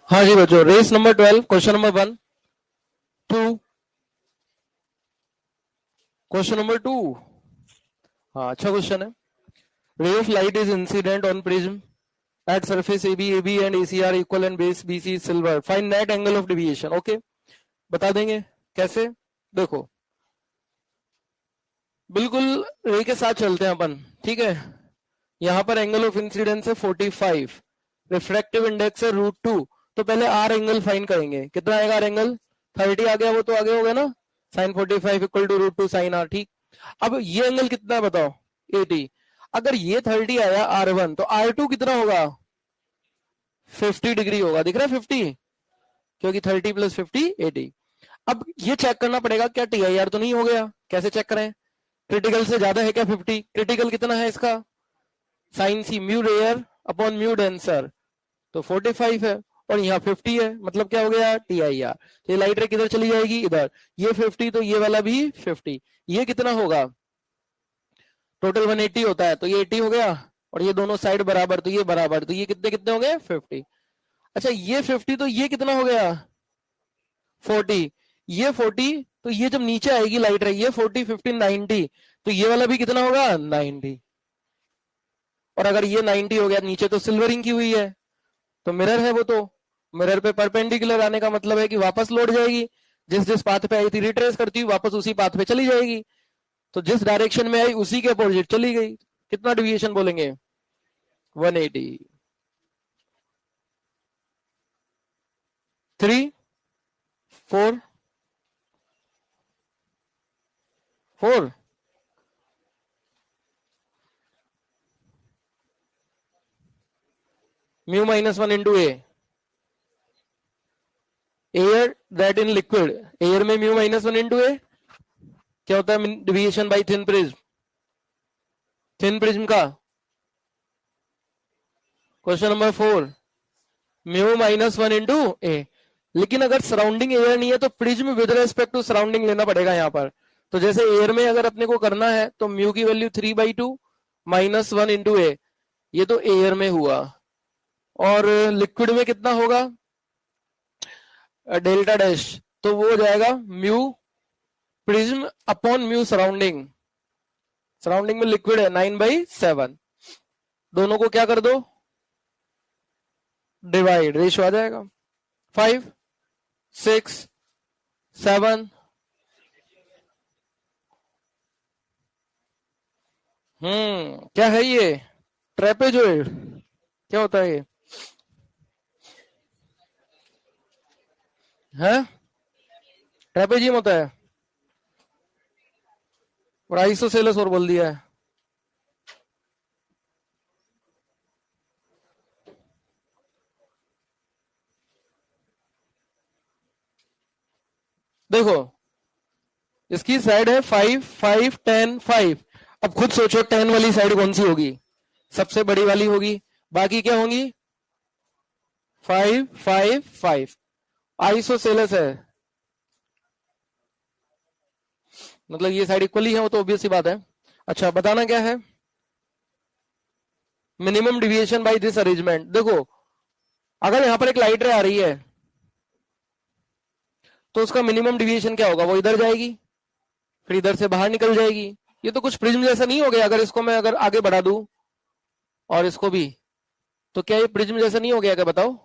हाँ जी बच्चों, रेस number 12 question number 1 2 question number 2। हाँ, अच्छा क्वेश्चन है। Ray of light is incident on prism at surface AB and ACR equal and base BC silver, find net angle of deviation. Okay, बता देंगे कैसे। देखो, बिल्कुल रे के साथ चलते हैं अपन। ठीक है, यहाँ पर एंगल ऑफ इंसिडेंस है 45, रिफ्रैक्टिव इंडेक्स है √2। तो पहले आर एंगल फाइंड करेंगे। कितना आएगा आर एंगल? 30 आ गया, वो तो आगे हो गया ना, sine 45 equal to √2 sine R. ठीक, अब ये एंगल कितना है बताओ? 80। अगर ये 30 आया R1, तो R2 कितना होगा? 50 डिग्री होगा। दिख रहा है 50, क्योंकि 30 + 50 80। अब ये चेक करना पड़ेगा क्या TIR तो नहीं हो गया। कैसे चेक करें? क्रिटिकल से ज्यादा है क्या 50? क्रिटिकल कितना है इसका? Sine C mu rarer upon mu denser, तो 45 है और यहाँ 50 है, मतलब क्या हो गया? TIR। तो ये लाइट रे किधर चली जाएगी? इधर। ये 50 तो ये वाला भी 50। ये कितना होगा? टोटल 180 होता है, तो ये 80 हो गया। और ये दोनों साइड बराबर, तो ये बराबर, तो ये कितने कितने हो गए? 50। अच्छा, ये 50 तो ये कितना हो गया? 40। ये 40 तो ये जब नीचे आएगी लाइट रे, ये 40 50 90, तो ये वाला भी कितना होगा? 90। और अगर ये 90 हो गया, नीचे तो सिल्वरिंग की हुई है, तो मिरर है वो, तो मिरर पे परपेंडिकुलर आने का मतलब है कि वापस लौट जाएगी। जिस जिस पाथ पे आई थी रिट्रेस करती हुई वापस उसी पाथ पे चली जाएगी। तो जिस डायरेक्शन में आई उसी के अपोजिट चली गई। कितना डिविएशन बोलेंगे? 180। 3 4 4 mu -1 into A. Air that in liquid, air में म्यू -1 इंटू ए क्या होता है? Deviation by thin prism. Thin prism का question number 4, mu -1 into A. लेकिन अगर सराउंडिंग एयर नहीं है तो prism with respect to surrounding लेना पड़ेगा यहाँ पर। तो जैसे एयर में अगर अपने को करना है तो म्यू की वैल्यू 3/2 -1 इंटू ए, ये तो एयर में हुआ। और लिक्विड में कितना होगा? डेल्टा डैश, तो वो हो जाएगा mu prism upon mu surrounding. Surrounding में लिक्विड है 9/7, दोनों को क्या कर दो? डिवाइड, रेशियो आ जाएगा 5 6 7। क्या है ये? ट्रेपेजॉइड। क्या होता है ये? है ट्रेपेजियम होता है। और आइसोसेलेस और बोल दिया है। देखो, इसकी साइड है 5 5 10 5। अब खुद सोचो 10 वाली साइड कौन सी होगी? सबसे बड़ी वाली होगी। बाकी क्या होंगी? 5 5 5। आइसोसेलेस है, मतलब ये साइड इक्वली है, वो तो ऑब्वियस सी बात है। अच्छा, बताना क्या है? Minimum deviation by this arrangement. देखो, अगर यहां पर एक लाइट रे आ रही है तो उसका मिनिमम डिविएशन क्या होगा? वो इधर जाएगी, फिर इधर से बाहर निकल जाएगी। ये तो कुछ प्रिज्म जैसा नहीं हो गया? अगर इसको मैं अगर आगे बढ़ा दूं और इसको भी, तो क्या ये प्रिज्म जैसा नहीं हो गया? क्या बताओ?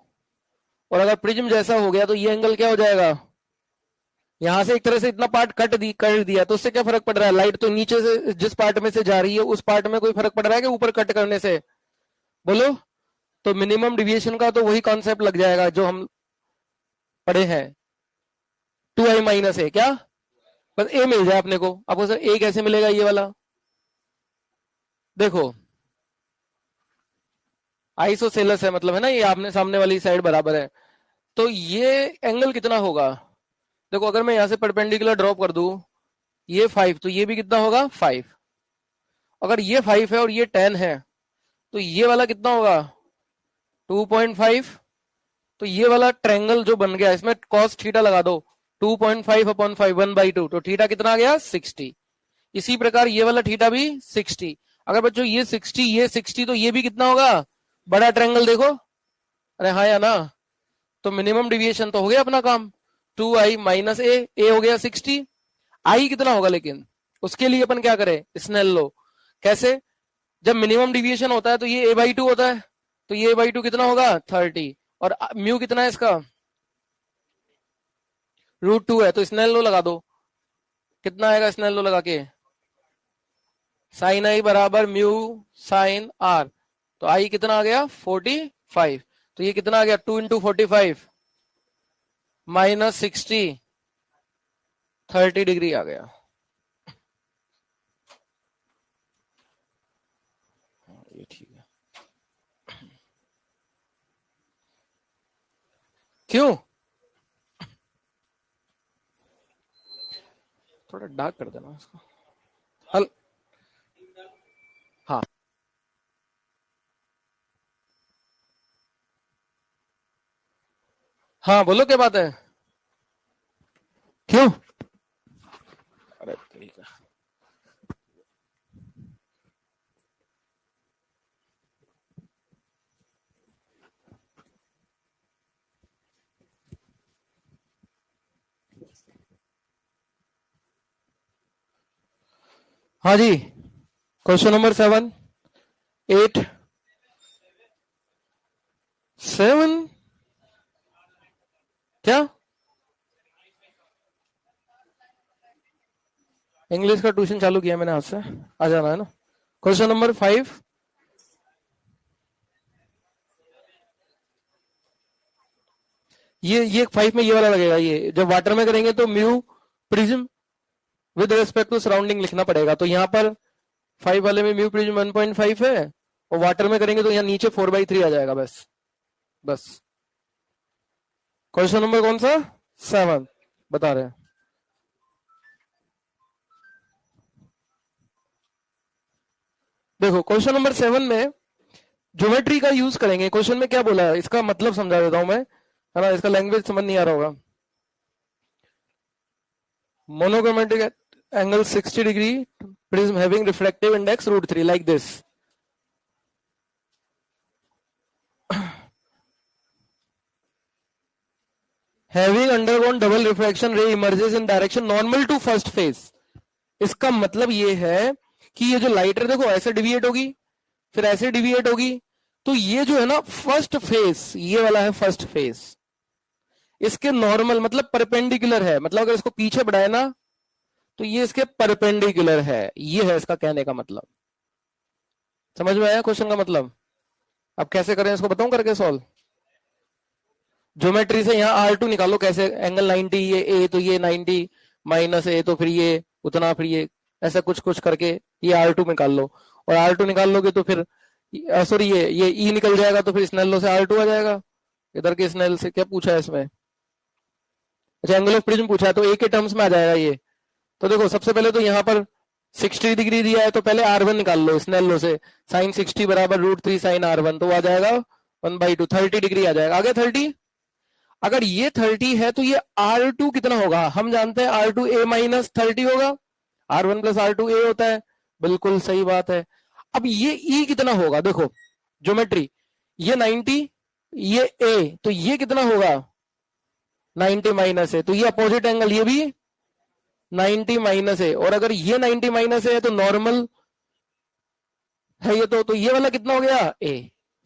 और अगर प्रिज्म जैसा हो गया तो ये एंगल क्या हो जाएगा? यहां से एक तरह से इतना पार्ट कर दिया, तो उससे क्या फर्क पड़ रहा है? लाइट तो नीचे से जिस पार्ट में से जा रही है उस पार्ट में कोई फर्क पड़ रहा है कि ऊपर कट करने से? बोलो। तो मिनिमम डिविएशन का तो वही कॉन्सेप्ट लग जाएगा जो हम पढ़े हैं, 2i - a। क्या? बस ए मिल जाए अपने को। आपको सर ए कैसे मिलेगा? ये वाला देखो, आइसोसेलस है, मतलब है ना, ये आपने सामने वाली साइड बराबर है। तो ये एंगल कितना होगा? देखो, अगर मैं यहां से परपेंडिकुलर ड्रॉप कर दूं, ये 5, तो ये भी कितना होगा? 5। अगर ये 5 है और ये 10 है, तो ये वाला कितना होगा? 2.5। तो ये वाला ट्रायंगल जो बन गया, इसमें cos थीटा लगा दो। 2.5/5 1/2, तो थीटा कितना आ गया? 60। इसी प्रकार ये वाला थीटा भी 60। अगर बच्चों ये 60 ये 60, तो ये भी कितना होगा? बड़ा ट्रायंगल देखो। अरे हाँ या ना? तो मिनिमम डिविएशन तो हो गया अपना काम, 2i माइनस ए हो गया 60। आई कितना होगा लेकिन उसके लिए अपन क्या करें, स्नेल लो। कैसे, जब मिनिमम डिविएशन होता है तो ये a/2 होता है, तो ये a/2 कितना होगा 30, और म्यू कितना है इसका √2 है, तो स्नेल लो लगा दो। कितना आएगा स्नेल लो लगा के, साइन आई बराबर म्यू साइन आर, तो आई कितना आ गया 45, तो ये कितना आ गया 2 इंटू 45 माइनस 60, 30 डिग्री आ गया। ये ठीक है, क्यों थोड़ा डार्क कर देना इसको। हल हाँ हाँ बोलो क्या बात है, क्यों, अरे ठीक है। हाँ जी, क्वेश्चन नंबर 7 8 7 क्या, इंग्लिश का ट्यूशन चालू किया मैंने आज से, आ जाना है ना। क्वेश्चन नंबर 5 ये 5 में ये वाला लगेगा, ये जब वाटर में करेंगे तो mu prism with respect to surrounding लिखना पड़ेगा, तो यहाँ पर 5 वाले में म्यू प्रिज्म 1.5 है, और वाटर में करेंगे तो यहाँ नीचे 4/3 आ जाएगा बस बस। क्वेश्चन नंबर कौन सा 7 बता रहे हैं। देखो क्वेश्चन नंबर 7 में ज्योमेट्री का यूज करेंगे। क्वेश्चन में क्या बोला है इसका मतलब समझा देता हूं मैं, है ना, इसका लैंग्वेज समझ नहीं आ रहा होगा। Monochromatic angle 60 degree prism having reflective index √3 like this. Having undergone double refraction ray emerges in direction normal to first face. इसका मतलब ये है कि ये जो लाइट है देखो ऐसे डिविएट होगी, फिर ऐसे डिविएट होगी, तो ये जो है ना फर्स्ट फेज, ये वाला है फर्स्ट फेज, इसके नॉर्मल मतलब परपेंडिकुलर है, मतलब अगर इसको पीछे बढ़ाए ना तो ये इसके परपेंडिकुलर है, ये है इसका कहने का मतलब। समझ में आया क्वेश्चन का मतलब। अब कैसे करें इसको बताऊं करके सॉल्व। ज्योमेट्री से यहाँ R2 निकालो, कैसे एंगल 90, ये ए तो ये 90 माइनस ए तो फिर ये उतना, फिर ये ऐसा कुछ कुछ करके ये R2 निकाल लो, और R2 निकाल लोगे तो फिर सॉरी ये E निकल जाएगा, तो फिर स्नेल लॉ से R2 आ जाएगा। इधर के स्नेल से क्या पूछा है इसमें, अच्छा एंगल ऑफ प्रिज्म पूछा है, तो ए के टर्म्स में आ जाएगा ये। तो देखो सबसे पहले तो यहाँ पर 60 डिग्री दिया है, तो पहले R1 निकाल लो स्नेल लॉ से, साइन 60 बराबर √3 साइन R1, तो आ जाएगा 1/2, 30 डिग्री आ जाएगा। आगे 30, अगर ये 30 है तो ये R2 कितना होगा, हम जानते हैं R2 a माइनस 30 होगा, R1 प्लस R2 a होता है, बिल्कुल सही बात है। अब ये E कितना होगा, देखो ज्योमेट्री, ये 90, ये a, तो ये कितना होगा 90 माइनस है, तो ये अपोजिट एंगल ये भी 90 माइनस है, और अगर ये 90 माइनस है तो नॉर्मल है ये, तो ये वाला कितना हो गया a।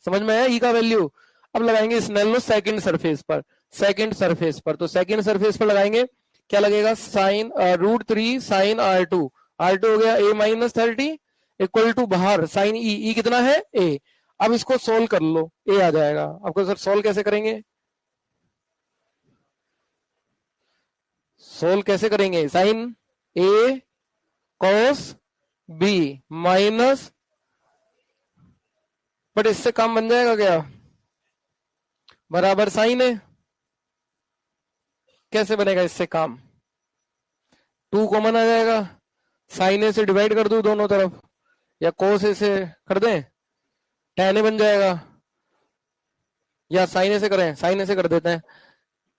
समझ में आया E का वैल्यू। अब लगाएंगे स्नेल लॉ सेकंड सरफेस पर, सेकंड सरफेस पर, तो सेकंड सरफेस पर लगाएंगे, क्या लगेगा साइन √3 साइन R2, R2 हो गया a माइनस 30 इक्वल टू बाहर साइन E कितना है a। अब इसको सोल्व कर लो, a आ जाएगा। आपको सर सोल्व कैसे करेंगे, सोल्व कैसे करेंगे, sine a cos b minus, but इससे काम बन जाएगा क्या, बराबर साइन है। कैसे बनेगा इससे काम, 2 कॉमन आ जाएगा, साइन ए से डिवाइड कर दू दोनों तरफ, या कोस ए से कर दें, tan ए बन जाएगा, या साइन ए से करें, साइन ए से कर देते हैं,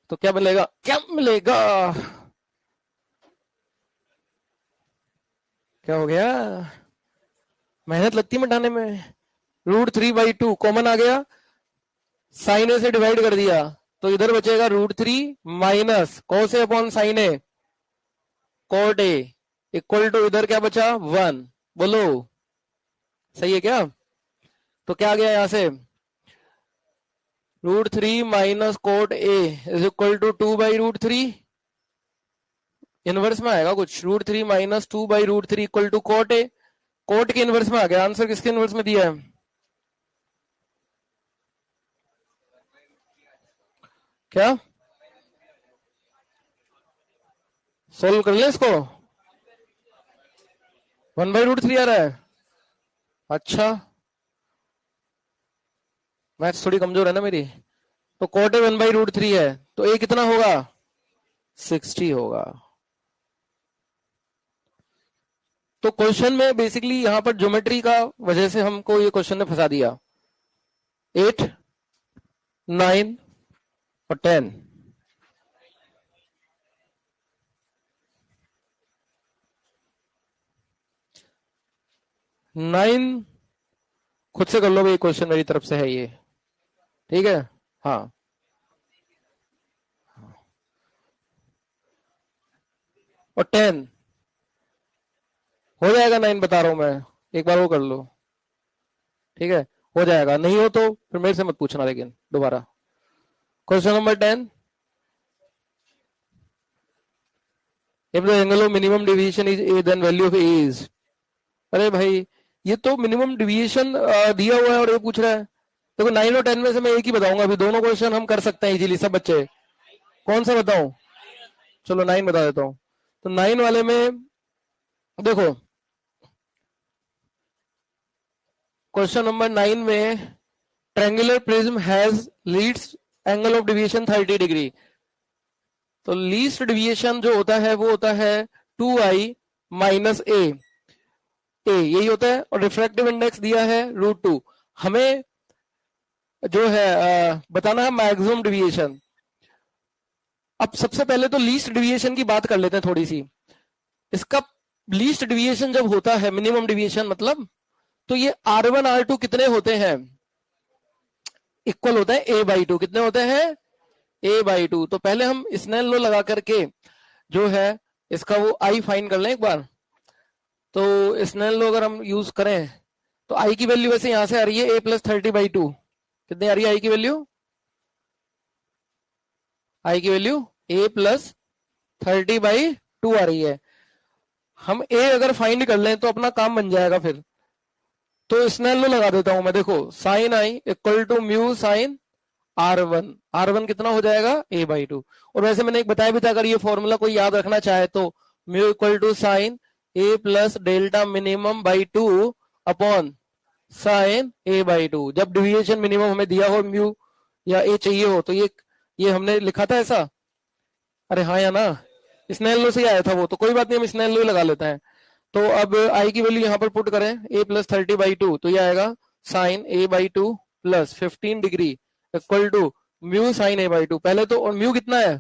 तो क्या मिलेगा, क्या मिलेगा, क्या हो गया, मेहनत लगती है मिटाने में। √3/2 कॉमन आ गया, साइन ए से डिवाइड कर दिया, तो इधर बचेगा √3 minus cos A upon sin A cot A equal to इधर क्या बचा 1। बोलो सही है क्या? तो क्या आ गया यहां से √3 minus cot A is equal to 2/√3। Inverse में आएगा कुछ, √3 minus 2/√3 equal to cot A. Cot के इनवर्स में आ गया। आंसर किसके इनवर्स में दिया है? क्या सोल्व कर ले इसको? 1/√3 आ रहा है। अच्छा मैथ्स थोड़ी कमजोर है ना मेरी। तो कोट ए 1/√3 है तो ए कितना होगा 60 होगा। तो क्वेश्चन में बेसिकली यहां पर ज्योमेट्री का वजह से हमको ये क्वेश्चन ने फंसा दिया। 8 9 और 10 9 खुद से कर लो भाई, क्वेश्चन मेरी तरफ से है ये, ठीक है। हाँ और 10 हो जाएगा। 9 बता रहा हूं मैं, एक बार वो कर लो, ठीक है हो जाएगा। नहीं हो तो फिर मेरे से मत पूछना लेकिन दोबारा। Question number 10, if the angle of minimum deviation is a then value of a is। अरे भाई ये तो मिनिमम डिविएशन दिया हुआ है और ये पूछ रहा है। देखो 9 और 10 में से मैं एक ही बताऊंगा, अभी दोनों क्वेश्चन हम कर सकते हैं इजीली सब बच्चे। कौन सा बताऊं? चलो 9 बता देता हूं। तो 9 वाले में देखो क्वेश्चन नंबर 9 में triangular prism has least angle of deviation 30 degree. तो लीस्ट डिविएशन जो होता है वो होता है 2i माइनस ए यही होता है। और रिफ्रैक्टिव इंडेक्स दिया है √2। हमें जो है बताना है मैक्सिमम डिविएशन। अब सबसे पहले तो लीस्ट डिविएशन की बात कर लेते हैं थोड़ी सी। इसका लीस्ट डिविएशन जब होता है मिनिमम डिविएशन मतलब, तो ये R1 R2 कितने होते हैं? इक्वल होता है a/2। कितने होते हैं? a/2। तो पहले हम स्नेल लॉ लगा करके जो है इसका वो i फाइंड कर लें एक बार। तो स्नेल लॉ अगर हम यूज करें तो i की वैल्यू वैसे यहां से आ रही है a + 30/2। कितनी आ रही है i की वैल्यू? i की वैल्यू a + 30/2 आ रही है। हम a अगर फाइंड कर लें तो अपना काम बन जाएगा फिर। तो स्नेल लॉ लगा देता हूं मैं। देखो sine i equal to mu sine R1 कितना हो जाएगा a/2। और वैसे मैंने एक बताया भी था, अगर ये फॉर्मूला कोई याद रखना चाहे तो mu equal to sine a + delta minimum by 2 upon sine a/2। जब डिविएशन मिनिमम हमें दिया हो म्यू या a चाहिए हो तो ये हमने लिखा था ऐसा। अरे हाँ या ना, स्नेल लॉ से ही आया था वो। तो कोई बात नहीं, हम स्नेल लॉ लगा लेते हैं। तो अब i की वैल्यू यहां पर पुट करें a + 30/2 तो ये आएगा sine a/2 plus 15 degree equal to mu sine a/2। पहले तो और म्यू कितना है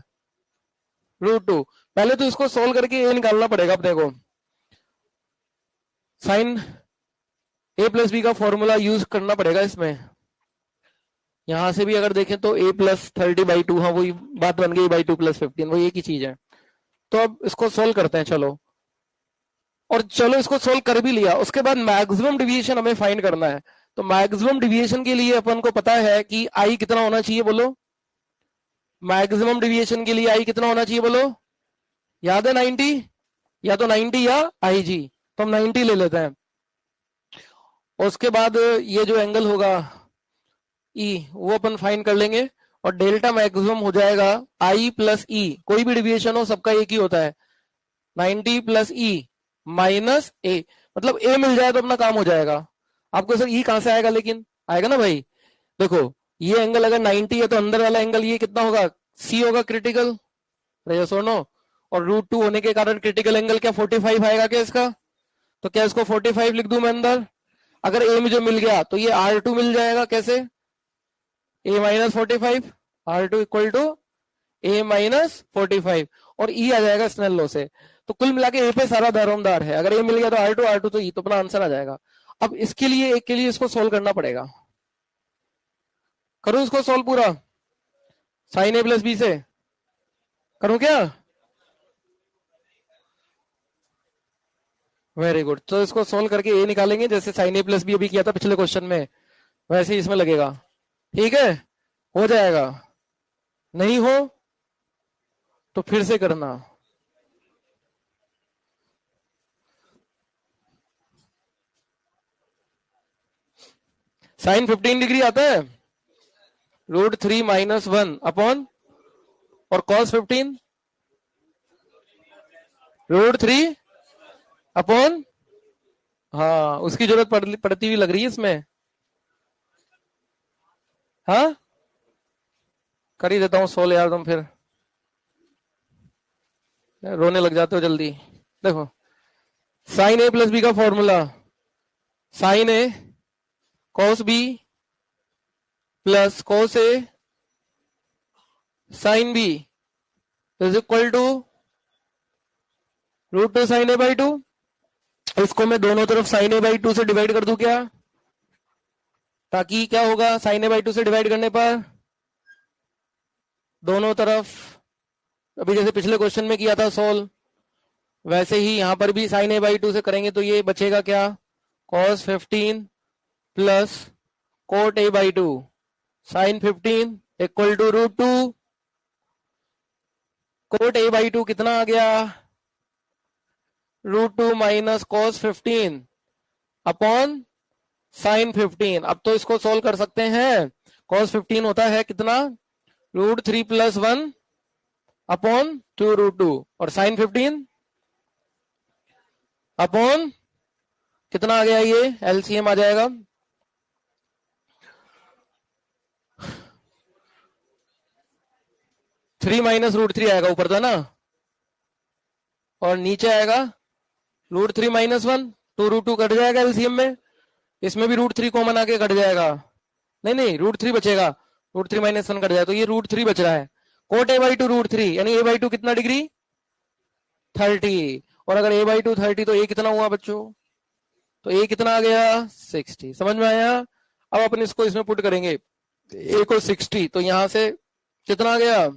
√2। पहले तो इसको सोल्व करके a निकालना पड़ेगा अपने को। साइन a + b का फॉर्मूला यूज करना पड़ेगा इसमें। यहां से भी अगर देखें तो a + 30/2, हाँ वही बात बन गई a/2 + 15, वही एक ही चीज है। तो अब इसको सोल्व करते हैं चलो। और चलो इसको सोल्व कर भी लिया, उसके बाद मैक्सिमम डिविएशन हमें फाइंड करना है। तो मैक्सिमम डिविएशन के लिए अपन को पता है कि आई कितना होना चाहिए, बोलो। मैक्सिमम डिविएशन के लिए आई कितना होना चाहिए बोलो। याद है 90, या तो 90 या आई जी। तो हम 90 ले लेते हैं। उसके बाद ये जो एंगल होगा ई वो अपन फाइंड कर लेंगे। और डेल्टा मैक्सिमम हो जाएगा आई प्लस ई। कोई भी डिविएशन हो सबका एक ही होता है 90 + ई माइनस ए। मतलब ए मिल जाए तो अपना काम हो जाएगा। आपको सर ई कहां से आएगा? लेकिन आएगा ना भाई। देखो ये एंगल अगर 90 है तो अंदर वाला एंगल ये कितना होगा? सी होगा क्रिटिकल, नो। और √2 होने के कारण क्रिटिकल एंगल क्या 45 आएगा क्या इसका? तो क्या इसको 45 लिख दूं मैं अंदर? अगर ए मुझे मिल गया तो ये R2 मिल जाएगा। कैसे? a - 45 R2 equal to a - 45 और e आ जाएगा स्नेल लॉ से। तो कुल मिला के ए पे सारा दारोमदार है। अगर ए मिल गया तो R2 R2 तो ई, तो अपना आंसर आ जाएगा। अब इसके लिए एक के लिए इसको सोल्व करना पड़ेगा। करूं इसको सोल्व पूरा? साइन ए प्लस बी से करूं क्या? Very good. तो इसको सोल्व करके ए निकालेंगे, जैसे साइन ए प्लस बी अभी किया था पिछले क्वेश्चन में, वैसे ही इसमें लगेगा। ठीक है, हो जाएगा। नहीं हो तो फिर से करना। साइन 15 डिग्री आता है, √3 - 1 अपॉन, और कॉस 15 √3 अपॉन, हाँ उसकी जरूरत पड़ती हुई लग रही है इसमें। हाँ कर ही देता हूँ सोल्व यार, तुम फिर रोने लग जाते हो जल्दी। देखो, साइन ए प्लस बी का formula, sine A cos B plus cos A sine B is equal to √2 sine A by 2। इसको मैं दोनों तरफ साइन ए बाई 2 से डिवाइड कर दूं क्या? ताकि क्या होगा, साइन ए बाई 2 से डिवाइड करने पर दोनों तरफ, अभी जैसे पिछले क्वेश्चन में किया था सोल्व, वैसे ही यहां पर भी साइन ए बाई 2 से करेंगे तो ये बचेगा क्या, cos 15 plus cot A by 2 sine 15 equal to √2 cot A by 2 कितना आ गया, √2 माइनस कॉस 15 अपॉन साइन 15। अब तो इसको सोल्व कर सकते हैं। cos 15 होता है कितना, √3 + 1 अपॉन 2 √2, और साइन 15 अपॉन कितना आ गया, ये एलसीएम आ जाएगा 3 - √3 आएगा ऊपर था ना, और नीचे आएगा √3 - 1, 2 √2 कट जाएगा एलसीएम में, इसमें भी √3 कॉमन आके कट जाएगा, नहीं नहीं √3 बचेगा, √3 - 1 कट जाएगा, तो ये √3 बच रहा है। कोट ए बाई 2 √3, यानी ए बाई 2 कितना डिग्री, 30, और अगर ए बाई 2 30 तो ए कितना हुआ बच्चों, तो ए कितना आ गया 60। समझ में आया? अब अपन इसको इसमें पुट करेंगे, ए को 60, तो यहां से कितना आ गया,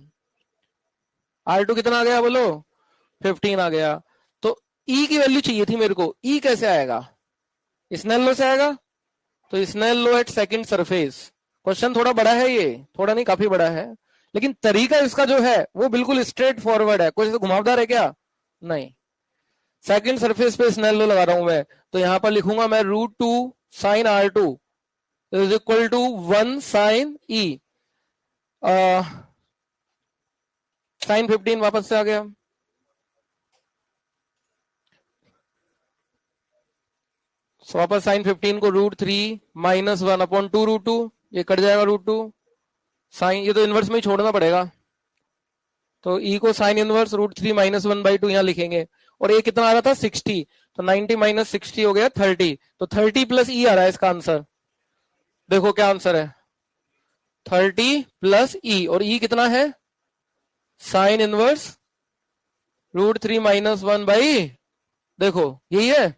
R2 कितना आ गया बोलो, 15 आ गया। तो E की वैल्यू चाहिए थी मेरे को, E कैसे आएगा, स्नेल लॉ से आएगा, तो Snell law at second surface. Question थोड़ा बड़ा है ये, थोड़ा नहीं काफी बड़ा है, लेकिन तरीका इसका जो है वो बिल्कुल स्ट्रेट फॉरवर्ड है, कुछ घुमावदार है क्या, नहीं। सेकंड सरफेस पे स्नेल लॉ लगा रहा हूं मैं, तो यहां पर लिखूंगा मैं √2 sine R2 is equal to 1 sine E, sine 15 वापस से आ गया, वापस साइन 15 को √3 - 1 अपॉन 2 √2, ये कट जाएगा √2 साइन, ये तो इनवर्स में ही छोड़ना पड़ेगा, तो E को साइन इनवर्स √3 - 1/2 यहां लिखेंगे, और ये कितना आ रहा था 60, तो 90 - 60 हो गया 30, तो 30 + E आ रहा है इसका आंसर। देखो क्या आंसर है, 30 + E, और E कितना है, साइन इनवर्स √3 - 1/, देखो यही है।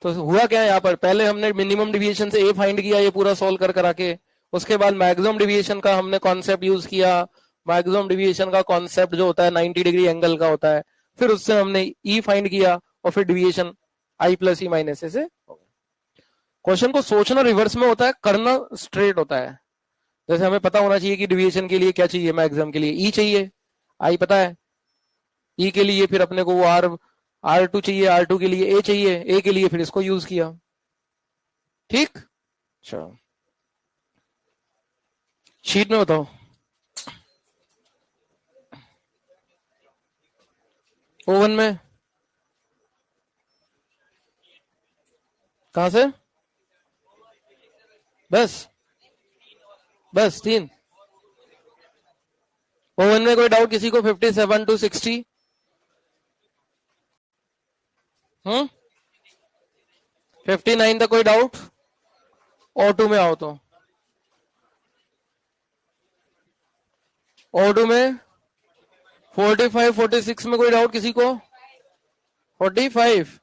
तो हुआ क्या यहाँ पर, पहले हमने मिनिमम डिविएशन से ए फाइंड किया, ये पूरा सोल्व कर करा के, उसके बाद मैक्सिमम डिविएशन का हमने कॉन्सेप्ट यूज किया, मैक्सिमम डिविएशन का कॉन्सेप्ट जो होता है 90 डिग्री एंगल का होता है, फिर उससे हमने ई फाइंड किया, और फिर डिविएशन I + E - से। क्वेश्चन को सोचना रिवर्स में होता है, करना स्ट्रेट होता है। जैसे हमें पता होना चाहिए कि डिविएशन के लिए क्या चाहिए, मैक्सिमम के लिए ई चाहिए, आई पता है, ई के लिए फिर अपने को वो R2 चाहिए, R2 के लिए ए चाहिए, ए के लिए फिर इसको यूज किया। ठीक, अच्छा शीट में बताओ, ओवन में, कहां से, बस बस 3, ओवन में कोई डाउट किसी को, 57 to 60, 59 तक कोई डाउट, O2 में आओ, तो O2 में 45 46 में कोई डाउट किसी को, 45,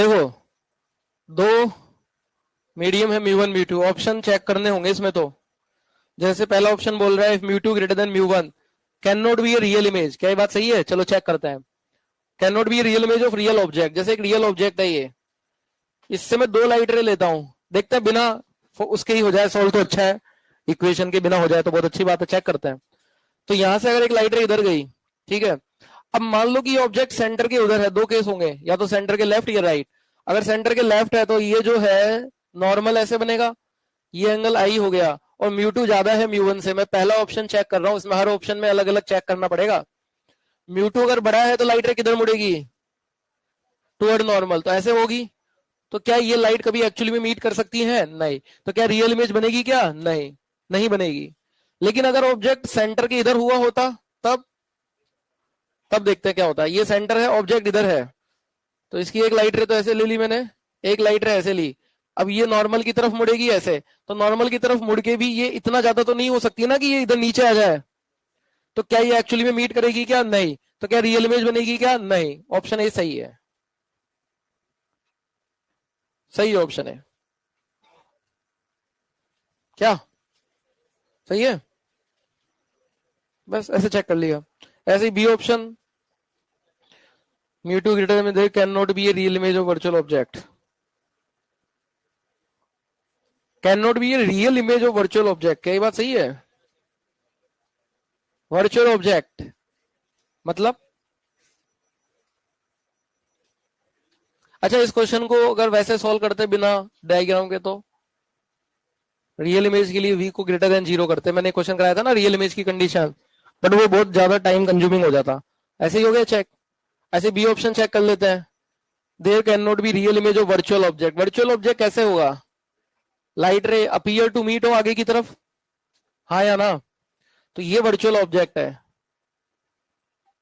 देखो दो मीडियम है म्यू1 म्यू2, ऑप्शन चेक करने होंगे इसमें। तो जैसे पहला ऑप्शन बोल रहा है if mu two greater than mu one can not be a real image, क्या ये बात सही है? चलो चेक करते हैं। Can not be a real image of real object, जैसे एक रियल ऑब्जेक्ट है ये, इससे मैं दो लाइट रे लेता हूं, देखते हैं बिना उसके ही हो जाए सॉल्व तो अच्छा है, इक्वेशन के बिना हो जाए तो बहुत अच्छी बात है, चेक करते हैं। तो यहां से अगर एक लाइट रे इधर गई, ठीक है, अब मान लो कि ये ऑब्जेक्ट सेंटर के उधर है, दो केस होंगे, या तो सेंटर के लेफ्ट या राइट। अगर सेंटर के लेफ्ट है तो ये जो है नॉर्मल ऐसे बनेगा, ये एंगल आई हो गया, और म्यू2 ज्यादा है म्यू1 से। मैं पहला ऑप्शन चेक कर रहा हूं, इसमें हर ऑप्शन में अलग अलग चेक करना पड़ेगा। म्यू2 अगर बड़ा है तो लाइट रे किधर मुड़ेगी? टुवर्ड नॉर्मल, तो ऐसे होगी। तो क्या ये लाइट कभी एक्चुअली में मीट कर सकती है? नहीं। तो क्या रियल इमेज बनेगी? क्या नहीं, नहीं बनेगी। लेकिन अगर ऑब्जेक्ट सेंटर के इधर हुआ होता तब तब देखते हैं क्या होता है। ये सेंटर है, ऑब्जेक्ट इधर है, तो इसकी एक लाइट रे तो ऐसे ले ली मैंने, एक लाइट रे ऐसे ली। अब ये नॉर्मल की तरफ मुड़ेगी ऐसे, तो नॉर्मल की तरफ मुड़ के भी ये इतना ज्यादा तो नहीं हो सकती ना कि ये इधर नीचे आ जाए। तो क्या ये एक्चुअली में मीट करेगी? क्या नहीं। तो क्या रियल इमेज बनेगी? क्या नहीं। ऑप्शन ए सही है, सही ऑप्शन है। क्या सही है? बस ऐसे चेक कर लिया। ऐसे ही बी ऑप्शन, म्यू2 ग्रेटर में can not be a real image of virtual object, can not be a real image of virtual object, क्या ये बात सही है? वर्चुअल ऑब्जेक्ट मतलब, अच्छा इस क्वेश्चन को अगर वैसे सॉल्व करते बिना डायग्राम के, तो रियल इमेज के लिए v को ग्रेटर देन 0 करते। मैंने क्वेश्चन कराया था ना रियल इमेज की कंडीशन, बट वो बहुत ज्यादा टाइम कंज्यूमिंग हो जाता। ऐसे ही हो गया चेक। ऐसे बी ऑप्शन चेक कर लेते हैं। There can not be real image of virtual object, virtual object कैसे होगा? लाइट रे अपीयर टू मीट हो आगे की तरफ, हाँ या ना? तो ये वर्चुअल ऑब्जेक्ट है,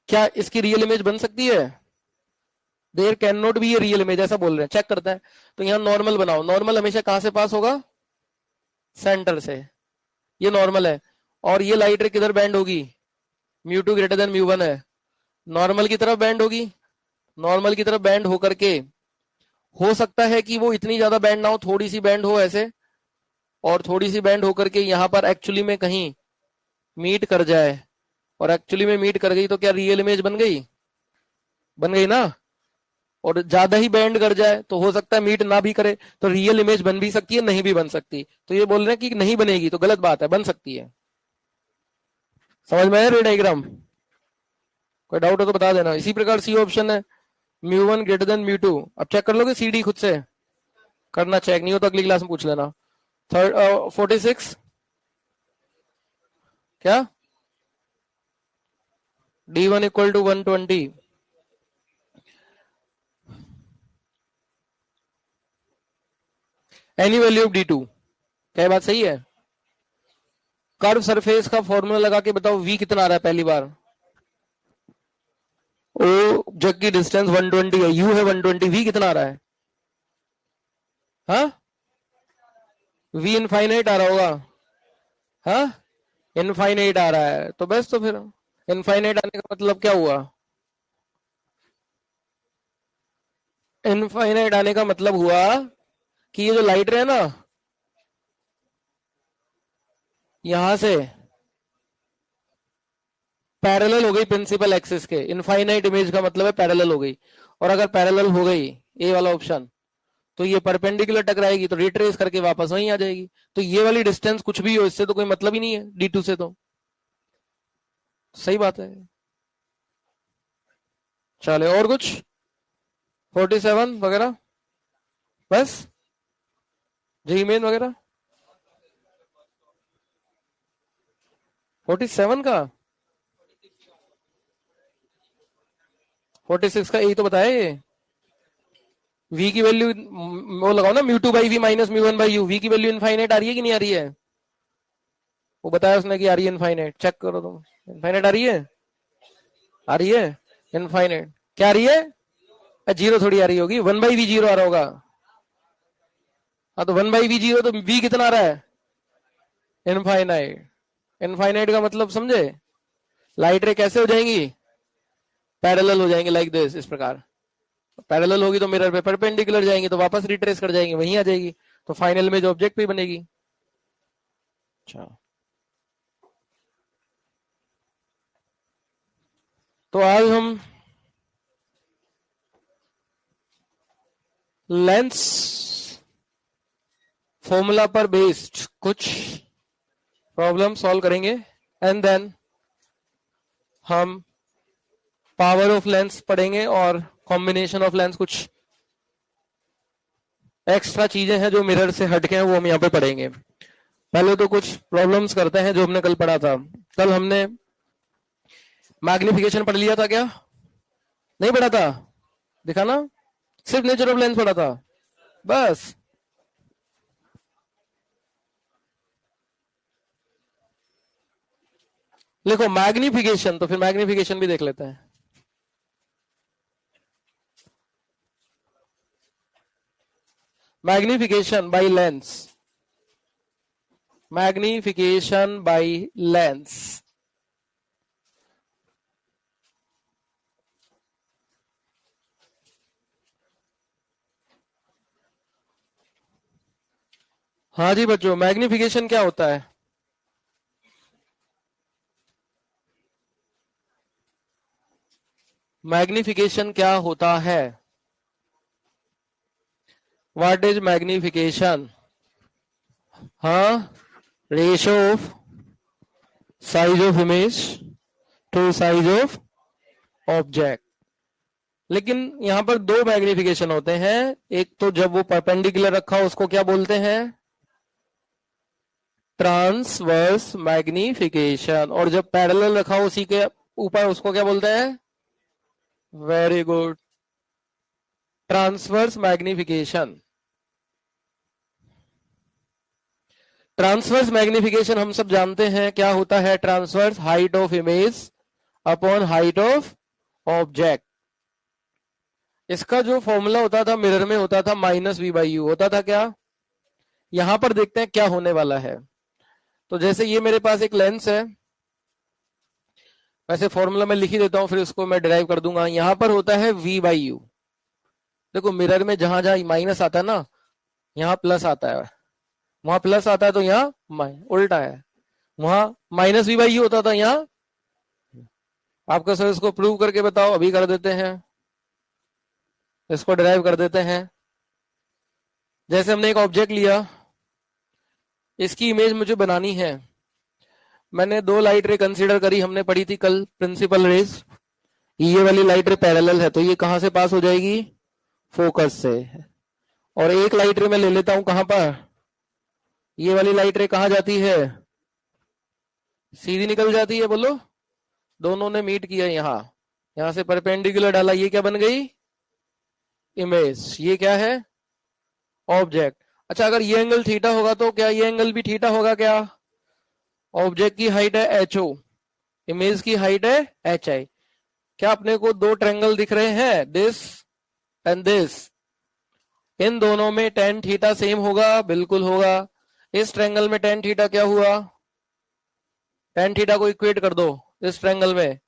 क्या इसकी रियल इमेज बन सकती है? There can not be a real image ऐसा बोल रहे हैं, चेक करते हैं। तो यहाँ नॉर्मल बनाओ, नॉर्मल हमेशा कहां से पास होगा? सेंटर से। ये नॉर्मल है, और ये लाइट रे किधर बैंड होगी? म्यू2 ग्रेटर देन म्यू1 है, नॉर्मल की तरफ बैंड होगी। नॉर्मल की तरफ बैंड होकर के हो सकता है कि वो इतनी ज्यादा बैंड ना हो, थोड़ी सी बैंड हो ऐसे, और थोड़ी सी बैंड होकर के यहाँ पर एक्चुअली में कहीं मीट कर जाए, और एक्चुअली में मीट कर गई तो क्या रियल इमेज बन गई? बन गई ना। और ज्यादा ही बैंड कर जाए तो हो सकता है मीट ना भी करे, तो रियल इमेज बन भी सकती है, नहीं भी बन सकती। तो ये बोल रहे हैं कि नहीं बनेगी, तो गलत बात है, बन सकती है। समझ में आया रे डायग्राम? कोई डाउट हो तो बता देना। इसी प्रकार सी ऑप्शन है म्यू1 ग्रेटर देन म्यू2। अब चेक कर लोगे सी डी खुद से करना, चेक नहीं हो तो अगली क्लास में पूछ लेना। थर्ड 46 क्या? D1 equal to 120, any value of D2, क्या बात सही है? कर्व सरफेस का फॉर्मूला लगा के बताओ V कितना आ रहा है पहली बार? ओ जग की डिस्टेंस 120 है, U है 120, V कितना आ रहा है? हाँ V इनफाइनाइट आ रहा होगा, हाँ इनफाइनाइट आ रहा है, तो बस तो फिर इनफाइनाइट आने का मतलब क्या हुआ? इनफाइनाइट आने का मतलब हुआ कि ये जो लाइट रे है ना, यहां से पैरेलल हो गई प्रिंसिपल एक्सिस के। इनफाइनाइट इमेज का मतलब है पैरेलल हो गई, और अगर पैरेलल हो गई ए वाला ऑप्शन, तो ये परपेंडिकुलर टकराएगी, तो रिट्रेस करके वापस वहीं आ जाएगी। तो ये वाली डिस्टेंस कुछ भी हो, इससे तो कोई मतलब ही नहीं है D2 से, तो सही बात है। चले और कुछ 47 वगैरह, बस जी मेन वगैरह 47 का 46 का यही तो बताया ये। V की वैल्यू वो लगाओ ना, mu two by V minus mu one by U. V की वैल्यू इनफाइनाइट आ रही है कि नहीं आ रही है? वो बताया उसने कि आ रही है इनफाइनाइट, चेक करो तुम। इनफाइनाइट आ रही है, आ रही है इनफाइनाइट। क्या आ रही है? जीरो थोड़ी आ रही होगी, 1/v0 आ रहा होगा। हाँ तो 1/v0, तो v कितना आ रहा है? इनफाइनाइट। इनफाइनाइट का मतलब समझे? लाइट रे कैसे हो जाएंगी? पैरेलल हो जाएंगे, लाइक दिस, इस प्रकार। पैरेलल होगी तो मिरर पे परपेंडिकुलर जाएंगे तो वापस रिट्रेस कर जाएंगे, वहीं आ जाएगी, तो फाइनल इमेज ऑब्जेक्ट भी बनेगी। अच्छा, तो आज हम लेंस फॉर्मूला पर बेस्ड कुछ प्रॉब्लम सॉल्व करेंगे, एंड देन हम पावर ऑफ लेंस पढ़ेंगे और कॉम्बिनेशन ऑफ लेंस, कुछ एक्स्ट्रा चीजें हैं जो मिरर से हटके हैं वो हम यहाँ पे पढ़ेंगे। पहले तो कुछ प्रॉब्लम्स करते हैं जो हमने कल पढ़ा था। कल हमने मैग्निफिकेशन पढ़ लिया था क्या? नहीं पढ़ा था? दिखाना, सिर्फ नेचर ऑफ लेंस पढ़ा था बस। लिखो मैग्निफिकेशन, तो फिर मैग्निफिकेशन भी देख लेते हैं। Magnification by lens, magnification by lens. हाँ जी बच्चों, मैग्निफिकेशन क्या होता है? मैग्निफिकेशन क्या होता है? What is magnification? हाँ, ratio of size of image to size of object. लेकिन यहां पर दो मैग्निफिकेशन होते हैं। एक तो जब वो परपेंडिकुलर रखा हो उसको क्या बोलते हैं? Transverse magnification. और जब पैरेलल रखा हो उसी के ऊपर उसको क्या बोलते हैं? Very good, transverse magnification. Transverse magnification हम सब जानते हैं क्या होता है। Transverse height of image upon height of object. इसका जो फॉर्मूला होता था मिरर में होता था -v/u, होता था क्या? यहां पर देखते हैं क्या होने वाला है। तो जैसे ये मेरे पास एक लेंस है, वैसे फॉर्मूला मैं लिख ही देता हूं, फिर उसको मैं डिराइव कर दूंगा। यहां पर होता है v/u। देखो मिरर में जहां जहां माइनस आता है ना, यहाँ प्लस आता है, वहां प्लस आता है, तो यहाँ उल्टा है। वहां -v/u होता था, यहाँ आपका सर इसको प्रूव करके बताओ। अभी कर देते हैं, इसको डिराइव कर देते हैं। जैसे हमने एक ऑब्जेक्ट लिया, इसकी इमेज मुझे बनानी है। मैंने दो लाइट रे कंसीडर करी, हमने पढ़ी थी कल प्रिंसिपल रेज। ये वाली लाइट रे पैरेलल है, तो ये कहां से पास हो जाएगी? फोकस से। और एक लाइट रे मैं ले लेता हूं कहां पर? ये वाली लाइट रे कहां जाती है? सीधी निकल जाती है, बोलो। दोनों ने मीट किया यहां, यहां से परपेंडिकुलर डाला, ये क्या बन गई? इमेज। ये क्या है? ऑब्जेक्ट। अच्छा, अगर ये एंगल थीटा होगा तो क्या ये एंगल भी थीटा होगा क्या? ऑब्जेक्ट की हाइट है HO, इमेज की हाइट है HI। क्या अपने को दो ट्रायंगल दिख रहे हैं, दिस एंड दिस? इन दोनों में tan थीटा सेम होगा? बिल्कुल होगा। इस ट्रायंगल में tan थीटा क्या हुआ? tan थीटा को इक्वेट कर दो इस ट्रायंगल में,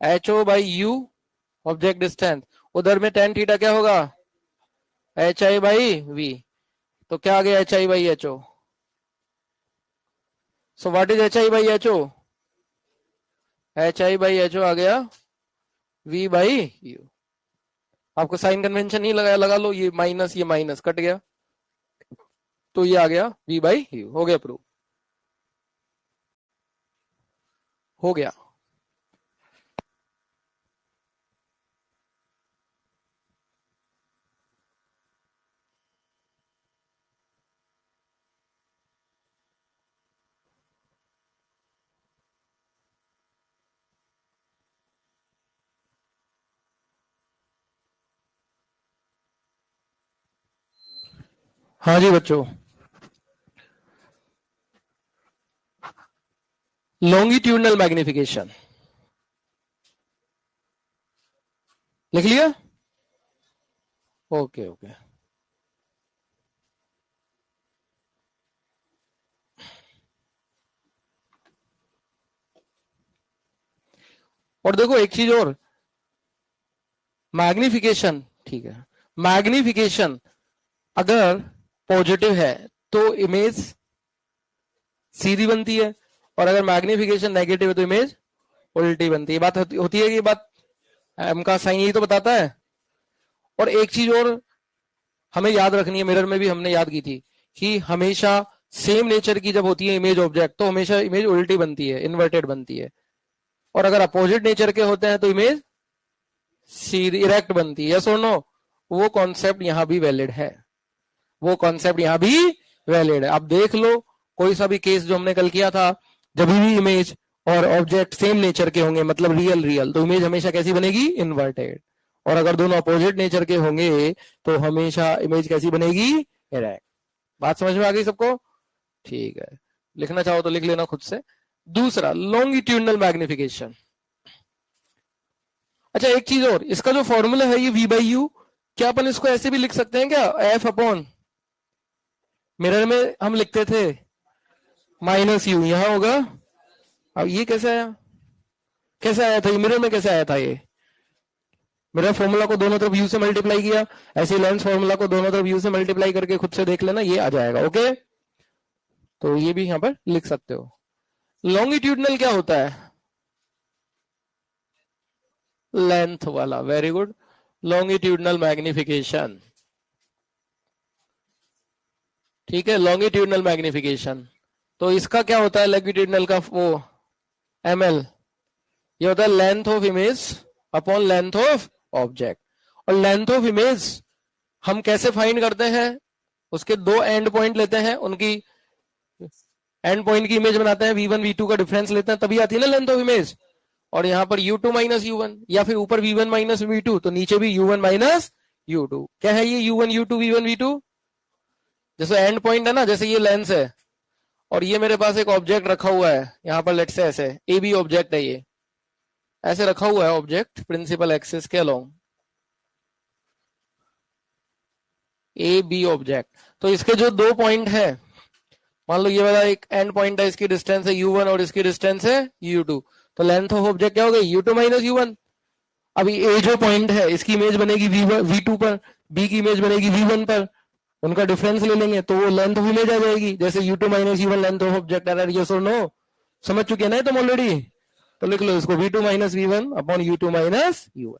HO/u ऑब्जेक्ट डिस्टेंस। उधर में tan थीटा क्या होगा? HI/v। तो क्या आ गया HI/HO? So what is HI/HO? HI/HO आ गया v/u। आपको साइन कन्वेंशन नहीं लगाया, लगा लो, ये माइनस कट गया, तो ये आ गया v/u। हो गया प्रूव, हो गया। हाँ जी बच्चों, लॉन्गिट्यूडनल मैग्निफिकेशन लिख लिया? Okay okay. और देखो एक चीज और, मैग्निफिकेशन, ठीक है। मैग्निफिकेशन अगर पॉजिटिव है तो इमेज सीधी बनती है, और अगर मैग्निफिकेशन नेगेटिव है तो इमेज उल्टी बनती है। बात होती है कि ये बात एम का साइन यही तो बताता है। और एक चीज और हमें याद रखनी है, मिरर में भी हमने याद की थी कि हमेशा सेम नेचर की जब होती है इमेज ऑब्जेक्ट तो हमेशा इमेज उल्टी बनती है, इन्वर्टेड बनती है। और अगर अपोजिट नेचर के होते हैं तो इमेज सीधी इरेक्ट बनती है। यस और नो? वो कॉन्सेप्ट यहां भी वैलिड है, वो कॉन्सेप्ट यहां भी वैलिड है। आप देख लो कोई सा भी केस जो हमने कल किया था, जब भी इमेज और ऑब्जेक्ट सेम नेचर के होंगे मतलब रियल रियल, तो इमेज हमेशा कैसी बनेगी? इन्वर्टेड। और अगर दोनों अपोजिट नेचर के होंगे तो हमेशा इमेज कैसी बनेगी? इरेक्ट। बात समझ में आ गई सबको? ठीक है, लिखना चाहो तो लिख लेना खुद से। दूसरा लॉन्गिट्यूडनल मैग्निफिकेशन। अच्छा एक चीज और, इसका जो फॉर्मूला है ये v बाई यू, क्या अपन इसको ऐसे भी लिख सकते हैं क्या? f अपॉन, मिरर में हम लिखते थे माइनस यू, यहां होगा। अब ये कैसे आया? कैसे आया था ये मिरर में? कैसे आया था ये? मिरर फॉर्मूला को दोनों तरफ यू से मल्टीप्लाई किया, ऐसे लेंस फॉर्मूला को दोनों तरफ यू से मल्टीप्लाई करके खुद से देख लेना, ये आ जाएगा। ओके, तो ये भी यहां पर लिख सकते हो। लॉन्गिट्यूडनल क्या होता है? लेंथ वाला। Very good, longitudinal magnification. ठीक है, लॉन्गिट्यूडनल मैग्निफिकेशन। तो इसका क्या होता है लॉन्गिट्यूडनल का? वो ml, ये होता है length of image upon length of object. और लेंथ ऑफ इमेज हम कैसे फाइंड करते हैं? उसके दो एंड पॉइंट लेते हैं, उनकी एंड पॉइंट की इमेज बनाते हैं, v1 v2 का डिफरेंस लेते हैं, तभी आती है ना लेंथ ऑफ इमेज। और यहां पर u2 माइनस u1, या फिर ऊपर v1 माइनस v2 तो नीचे भी u1 माइनस u2। क्या है ये u1 u2 v1 v2? जैसे एंड पॉइंट है ना, जैसे ये लेंस है और ये मेरे पास एक ऑब्जेक्ट रखा हुआ है यहां पर, लेट्स से ऐसे ए बी ऑब्जेक्ट है, ये ऐसे रखा हुआ है ऑब्जेक्ट प्रिंसिपल एक्सिस के अलोंग, ए बी ऑब्जेक्ट। तो इसके जो दो पॉइंट है, मान लो ये वाला एक एंड पॉइंट है, इसकी डिस्टेंस है u1 और इसकी डिस्टेंस है u2, तो लेंथ ऑफ ऑब्जेक्ट क्या हो गई? u2 minus u1। अभी ए जो पॉइंट है इसकी इमेज बनेगी v2 पर, बी की इमेज बनेगी v1 पर, उनका डिफरेंस ले लेंगे तो वो लेंथ ऑफ इमेज आ जाएगी, जैसे u2 minus u1 length of object आ रहा है। यस और नो? समझ चुके हैं ना तुम ऑलरेडी? तो लिख लो इसको v2 minus v1 upon u2 minus u1।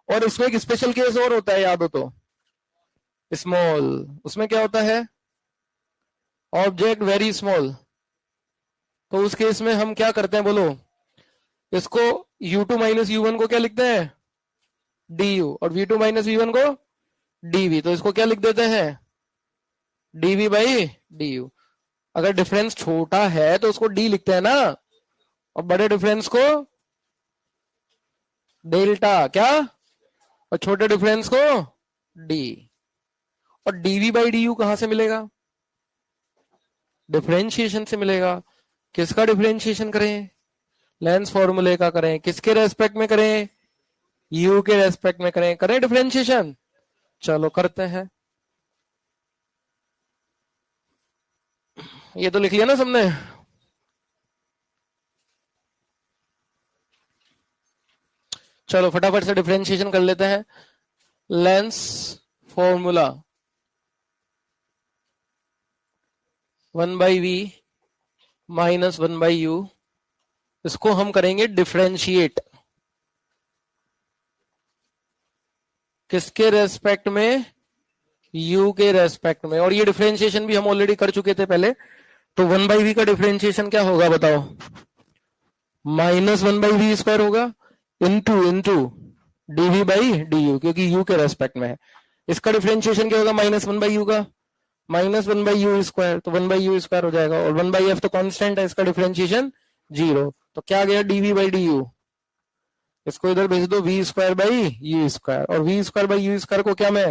और इसमें एक स्पेशल केस और होता है, याद हो तो, स्मॉल। उसमें क्या होता है? Object very small. तो उस केस में हम क्या करते हैं बोलो? इसको u2 माइनस u1 को क्या लिखते हैं? du, और v2 माइनस v1 को dv। तो इसको क्या लिख देते हैं? dv by du। अगर डिफरेंस छोटा है तो उसको d लिखते हैं ना, और बड़े डिफरेंस को डेल्टा, क्या? और छोटे डिफरेंस को d। और dv बाई du कहां से मिलेगा? डिफरेंशिएशन से मिलेगा। किसका डिफरेंशिएशन करें? लेंस फॉर्मूले का करें। किसके रेस्पेक्ट में करें? u के रेस्पेक्ट में करें। करें डिफरेंशिएशन? चलो करते हैं। ये तो लिख लिया ना सबने? चलो फटाफट से डिफरेंशिएशन कर लेते हैं। Lens formula 1/v minus 1/u, इसको हम करेंगे डिफरेंशिएट। किसके रेस्पेक्ट में? u के रेस्पेक्ट में। और ये डिफरेंशिएशन भी हम ऑलरेडी कर चुके थे पहले। तो 1/v का डिफरेंशिएशन क्या होगा बताओ? माइनस 1/v स्क्वायर होगा, into into dv by du, क्योंकि u के रेस्पेक्ट में है। इसका डिफरेंशिएशन क्या होगा माइनस 1/u का? माइनस 1/u स्क्वायर, तो 1/u स्क्वायर हो जाएगा, और 1/f तो कांस्टेंट है, इसका डिफरेंशिएशन 0। तो क्या गया? dv by du। इसको इधर भेज दो, v square by u square. और v square by u square को क्या मैं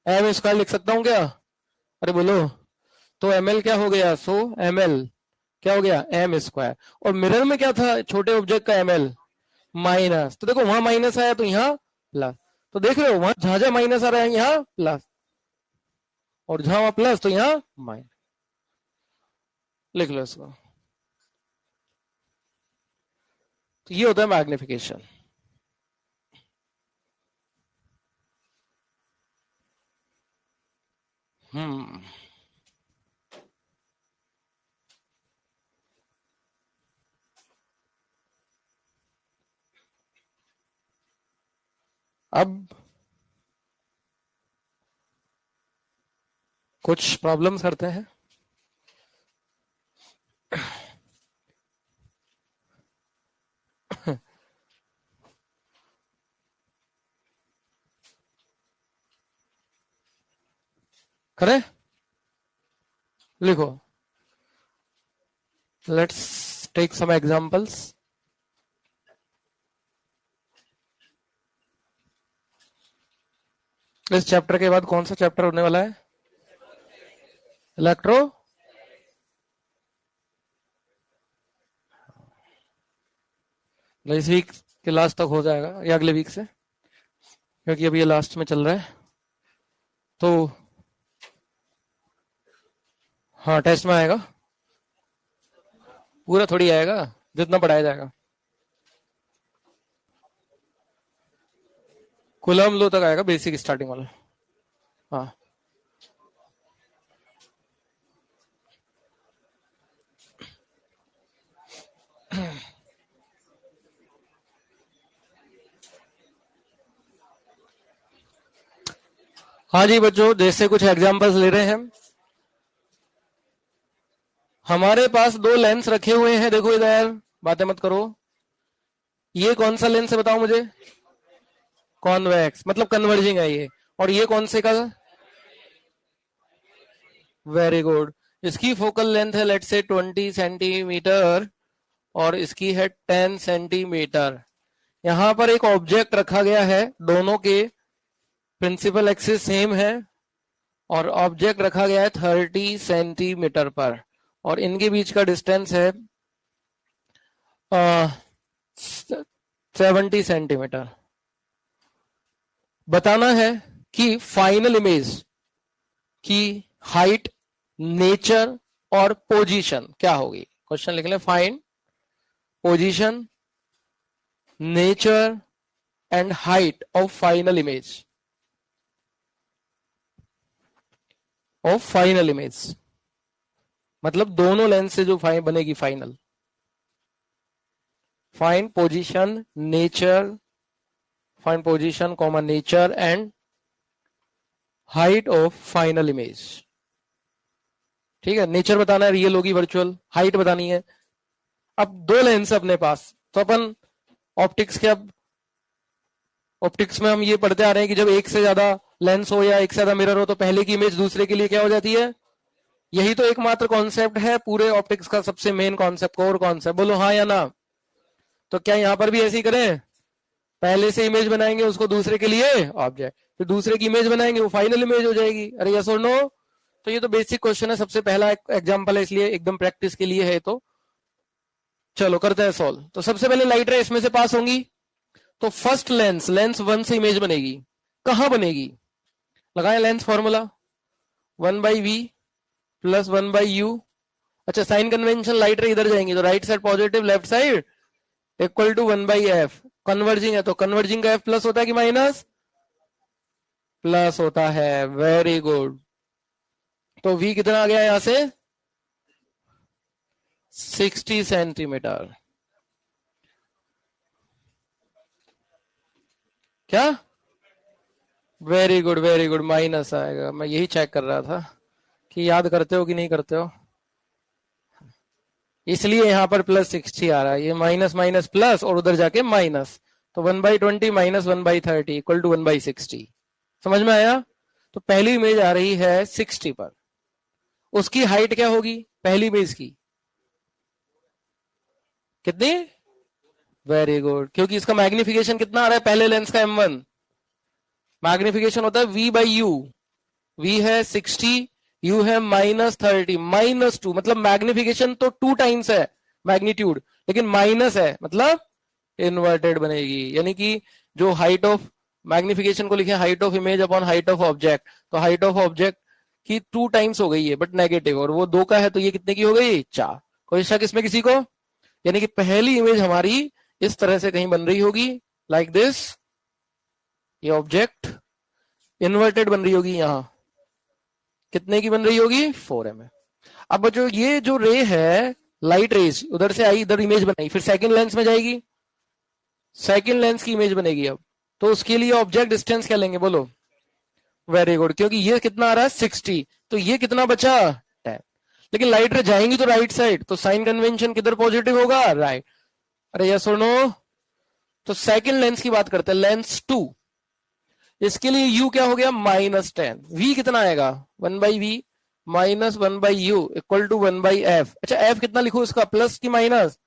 एम स्क्वायर लिख सकता हूं क्या? अरे बोलो। तो ml क्या हो गया? सो ml क्या हो गया? M square. और मिरर में क्या था छोटे ऑब्जेक्ट का? ml minus. तो देखो वहां माइनस आया तो यहाँ प्लस। तो देख रहे हो वहां जहां जहां माइनस आ रहा है यहाँ प्लस, और जहां वहां प्लस तो यहाँ माइनस। लिख लो इसको। तो ये होता है मैग्निफिकेशन। हम्म अब कुछ प्रॉब्लम्स करते हैं। करें, लिखो, लेट्स टेक सम एग्जांपल्स। इस चैप्टर के बाद कौन सा चैप्टर होने वाला है? इलेक्ट्रो, इस वीक के लास्ट तक हो जाएगा या अगले वीक से, क्योंकि अभी ये लास्ट में चल रहा है। तो हाँ, टेस्ट में आएगा, पूरा थोड़ी आएगा, जितना पढ़ाया जाएगा। कुलम लो तक आएगा, बेसिक स्टार्टिंग वाला। हाँ, हाँ जी बच्चों, जैसे कुछ एग्जांपल्स ले रहे हैं हम। हमारे पास दो लेंस रखे हुए हैं, देखो इधर, बातें मत करो। ये कौन सा लेंस है बताओ मुझे? कॉन्वेक्स, मतलब कन्वर्जिंग है ये। और ये कौन से का? Very good. इसकी फोकल लेंथ है लेट से 20 सेंटीमीटर और इसकी है 10 सेंटीमीटर। यहां पर एक ऑब्जेक्ट रखा गया है, दोनों के प्रिंसिपल एक्सिस सेम है और ऑब्जेक्ट रखा गया है 30 सेंटीमीटर पर और इनके बीच का डिस्टेंस है 70 सेंटीमीटर। बताना है कि फाइनल इमेज की हाइट, नेचर और पोजीशन क्या होगी। क्वेश्चन लिख लें, find position, nature and height of final image, of final image मतलब दोनों लेंस से जो बनेगी final. Find position, nature, find position comma nature and height of final image. ठीक है, नेचर बताना है, रियल होगी वर्चुअल, हाइट बतानी है। अब दो लेंस अपने पास, तो अपन ऑप्टिक्स के, अब ऑप्टिक्स में हम ये पढ़ते आ रहे हैं कि जब एक से ज्यादा लेंस हो या एक से ज्यादा मिरर हो तो पहले की इमेज दूसरे के लिए क्या हो जाती है। यही तो एकमात्र कॉन्सेप्ट है पूरे ऑप्टिक्स का, सबसे मेन कॉन्सेप्ट, कोर कॉन्सेप्ट। बोलो हाँ या ना। तो क्या यहां पर भी ऐसे ही करें? पहले से इमेज बनाएंगे उसको दूसरे के लिए ऑब्जेक्ट, फिर दूसरे की इमेज बनाएंगे वो फाइनल इमेज हो जाएगी। अरे यस और नो? तो ये तो बेसिक क्वेश्चन है, सबसे पहला एग्जांपल है, इसलिए एकदम प्रैक्टिस के लिए है। तो चलो करते हैं सॉल्व। तो सबसे पहले लाइट रे इसमें से पास होंगी, तो फर्स्ट लेंस, लेंस 1 से इमेज बनेगी। कहां बनेगी? लगाए lens formula, 1/v plus 1/u। अच्छा, साइन कन्वेंशन, लाइट रे इधर जाएंगी तो right side positive, left side equal to 1/f। Converging है तो कन्वर्जिंग का f प्लस होता है कि माइनस? प्लस होता है। Very good. तो v कितना आ गया यहां से? 60 सेंटीमीटर। क्या? Very good very good, minus आएगा। मैं यही चेक कर रहा था कि याद करते हो कि नहीं करते हो, इसलिए यहां पर प्लस 60 आ रहा है। ये माइनस माइनस प्लस और उधर जाके माइनस, तो 1/20 माइनस 1/30 इक्वल टू 1/60। समझ में आया? तो पहली इमेज आ रही है 60 पर, उसकी हाइट क्या होगी पहली इमेज की? कितनी? वेरी गुड, क्योंकि इसका मैग्निफिकेशन कितना आ रहा है पहले लेंस का? m1। मैग्निफिकेशन होता है v/u। v है 60, u है -30, -2 मतलब मैग्निफिकेशन तो 2 टाइम्स है मैग्नीट्यूड, लेकिन माइनस है मतलब इन्वर्टेड बनेगी। यानी कि जो हाइट ऑफ, मैग्निफिकेशन को लिखे height of image upon height of object, तो हाइट ऑफ ऑब्जेक्ट की 2 टाइम्स हो गई है बट नेगेटिव, और वो 2 का है तो ये कितने की हो गई? 4। कोई शक इसमें किसी को? यानी कि पहली इमेज हमारी इस तरह से कहीं बन रही होगी, लाइक दिस। ये ऑब्जेक्ट इन्वर्टेड बन रही होगी यहां, कितने की बन रही होगी 4 mm। अब बच्चों ये जो रे है लाइट रेज उधर से आई इधर इमेज बनाई फिर सेकंड लेंस में जाएगी सेकंड लेंस की इमेज बनेगी अब तो उसके लिए ऑब्जेक्ट डिस्टेंस क्या लेंगे बोलो वेरी गुड क्योंकि ये कितना आ रहा है 60 तो ये कितना बचा 10 लेकिन लाइट रे जाएंगी तो राइट साइड तो साइन कन्वेंशन किधर पॉजिटिव होगा राइट अरे यस और नो तो सेकंड लेंस की बात करते हैं लेंस 2 इसके लिए u क्या हो गया -10 v कितना आएगा 1/v -1/u equal to 1/f अच्छा f कितना लिखो इसका प्लस की माइनस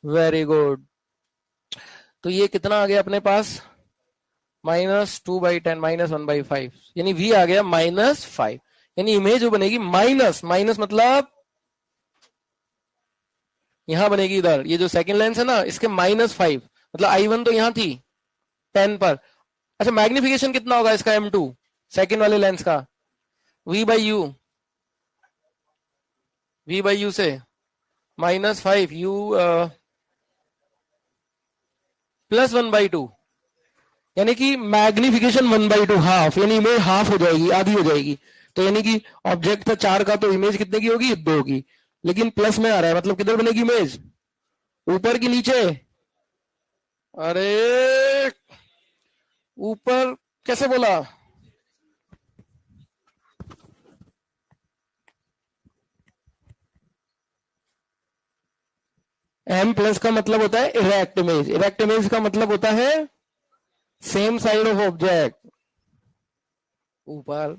वेरी गुड तो ये कितना आ गया अपने पास -2/10 -1/5 यानी v आ गया -5 यानी इमेज जो बनेगी माइनस माइनस मतलब यहां बनेगी इधर ये जो सेकंड लेंस है ना इसके -5 मतलब I1 तो यहां थी 10 पर अच्छा मैग्निफिकेशन कितना होगा इसका M2 सेकंड वाले लेंस का v बाई u से -5 u प्लस 1/2 यानी कि मैग्निफिकेशन 1/2 हाफ यानी इमेज हाफ हो जाएगी आधी हो जाएगी तो यानी कि ऑब्जेक्ट था 4 का तो इमेज कितने की होगी 2 की लेकिन प्लस में आ रहा है मतलब किधर बनेगी इमेज ऊपर की नीचे अरे ऊपर कैसे बोला M प्लस का मतलब होता है इरेक्ट इमेज का मतलब होता है सेम साइड ऑफ ऑब्जेक्ट ऊपर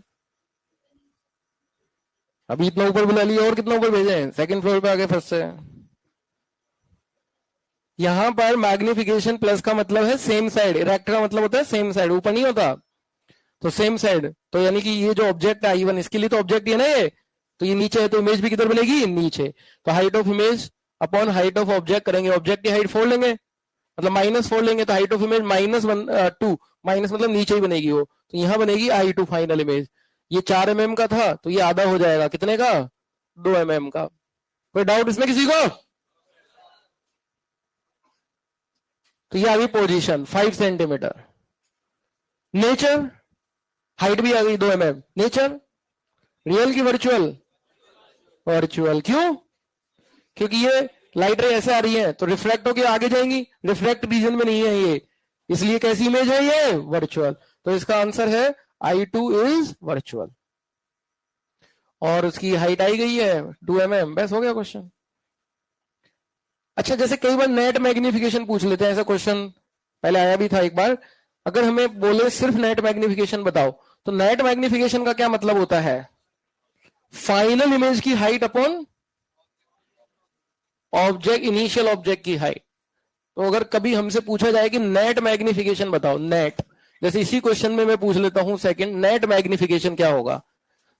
अभी इतना ऊपर बुला लिया और कितना ऊपर भेजे सेकंड फ्लोर पे आगे फर्स्ट से यहां पर मैग्निफिकेशन प्लस का मतलब है सेम साइड इरेक्ट का मतलब होता है सेम साइड ऊपर नहीं होता तो सेम साइड तो यानी कि ये जो ऑब्जेक्ट है I1 इसके लिए तो ऑब्जेक्ट है ना ये तो ये नीचे है तो इमेज भी किधर बनेगी नीचे तो height of image upon height of object करेंगे ऑब्जेक्ट की हाइट 4 लेंगे मतलब -4 लेंगे तो हाइट ऑफ इमेज -2 माइनस मतलब नीचे ही बनेगी वो तो यहां बनेगी I2 फाइनल इमेज ये 4 mm का था तो ये आधा हो जाएगा कितने का 2 mm का कोई डाउट इसमें किसी को तो ये आ गई पोजीशन 5 सेंटीमीटर नेचर हाइट भी आ गई 2 mm नेचर रियल की वर्चुअल वर्चुअल क्यों क्योंकि ये लाइट रे ऐसे आ रही है तो रिफ्लेक्ट होके आगे जाएंगी रिफ्लेक्ट रीजन में नहीं है ये इसलिए कैसी इमेज है ये वर्चुअल तो इसका आंसर है I2 इज वर्चुअल और उसकी हाइट आई गई है 2 mm बस हो गया क्वेश्चन अच्छा जैसे कई बार नेट मैग्निफिकेशन पूछ लेते हैं ऐसा क्वेश्चन पहले आया भी था एक बार अगर हमें बोले सिर्फ नेट मैग्निफिकेशन बताओ तो नेट मैग्निफिकेशन का क्या मतलब होता है फाइनल इमेज की height upon object initial object की हाइट तो अगर कभी हमसे पूछा जाए कि नेट मैग्निफिकेशन बताओ नेट जैसे इसी क्वेश्चन में मैं पूछ लेता हूं सेकंड नेट मैग्निफिकेशन क्या होगा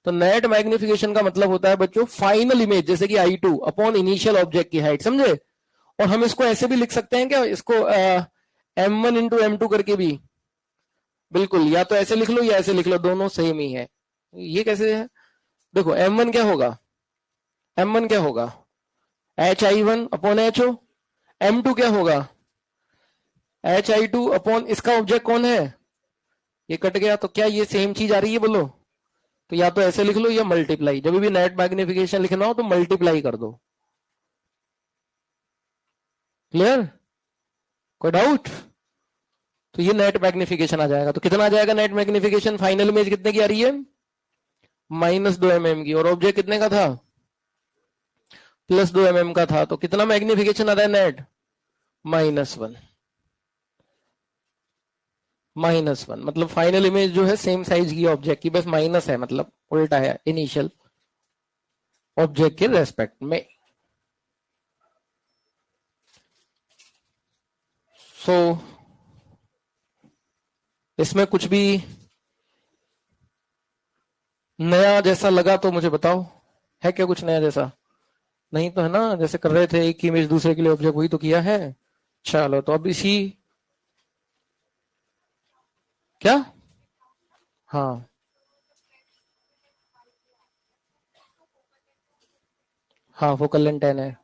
तो नेट मैग्निफिकेशन का मतलब होता है बच्चों फाइनल इमेज जैसे कि I2 अपॉन इनिशियल ऑब्जेक्ट की हाइट समझे और हम इसको ऐसे भी लिख सकते हैं क्या इसको M1 इंटू M2 करके भी बिल्कुल या तो ऐसे लिख लो या ऐसे लिख लो दोनों सेम ही है ये कैसे है देखो M1 क्या होगा M1 क्या होगा HI1 अपॉन HO M2 क्या होगा HI2 अपॉन इसका ऑब्जेक्ट कौन है ये कट गया तो क्या ये सेम चीज आ रही है बोलो तो या तो ऐसे लिख लो या मल्टीप्लाई जब भी नेट मैग्निफिकेशन लिखना हो तो मल्टीप्लाई कर दो क्लियर कोई डाउट तो ये नेट मैग्निफिकेशन आ जाएगा तो कितना आ जाएगा नेट मैग्निफिकेशन फाइनल इमेज कितने की आ रही है -2 mm की और ऑब्जेक्ट कितने का था +2 mm का था तो कितना मैग्निफिकेशन आ रहा है नेट -1 -1 मतलब फाइनल इमेज जो है सेम साइज की ऑब्जेक्ट की बस माइनस है मतलब उल्टा है इनिशियल ऑब्जेक्ट के रेस्पेक्ट में सो इसमें कुछ भी नया जैसा लगा तो मुझे बताओ है क्या कुछ नया जैसा नहीं तो है ना जैसे कर रहे थे एक इमेज दूसरे के लिए ऑब्जेक्ट वही तो किया है चलो तो अब इसी क्या हाँ हाँ फोकल लेंथ 10 है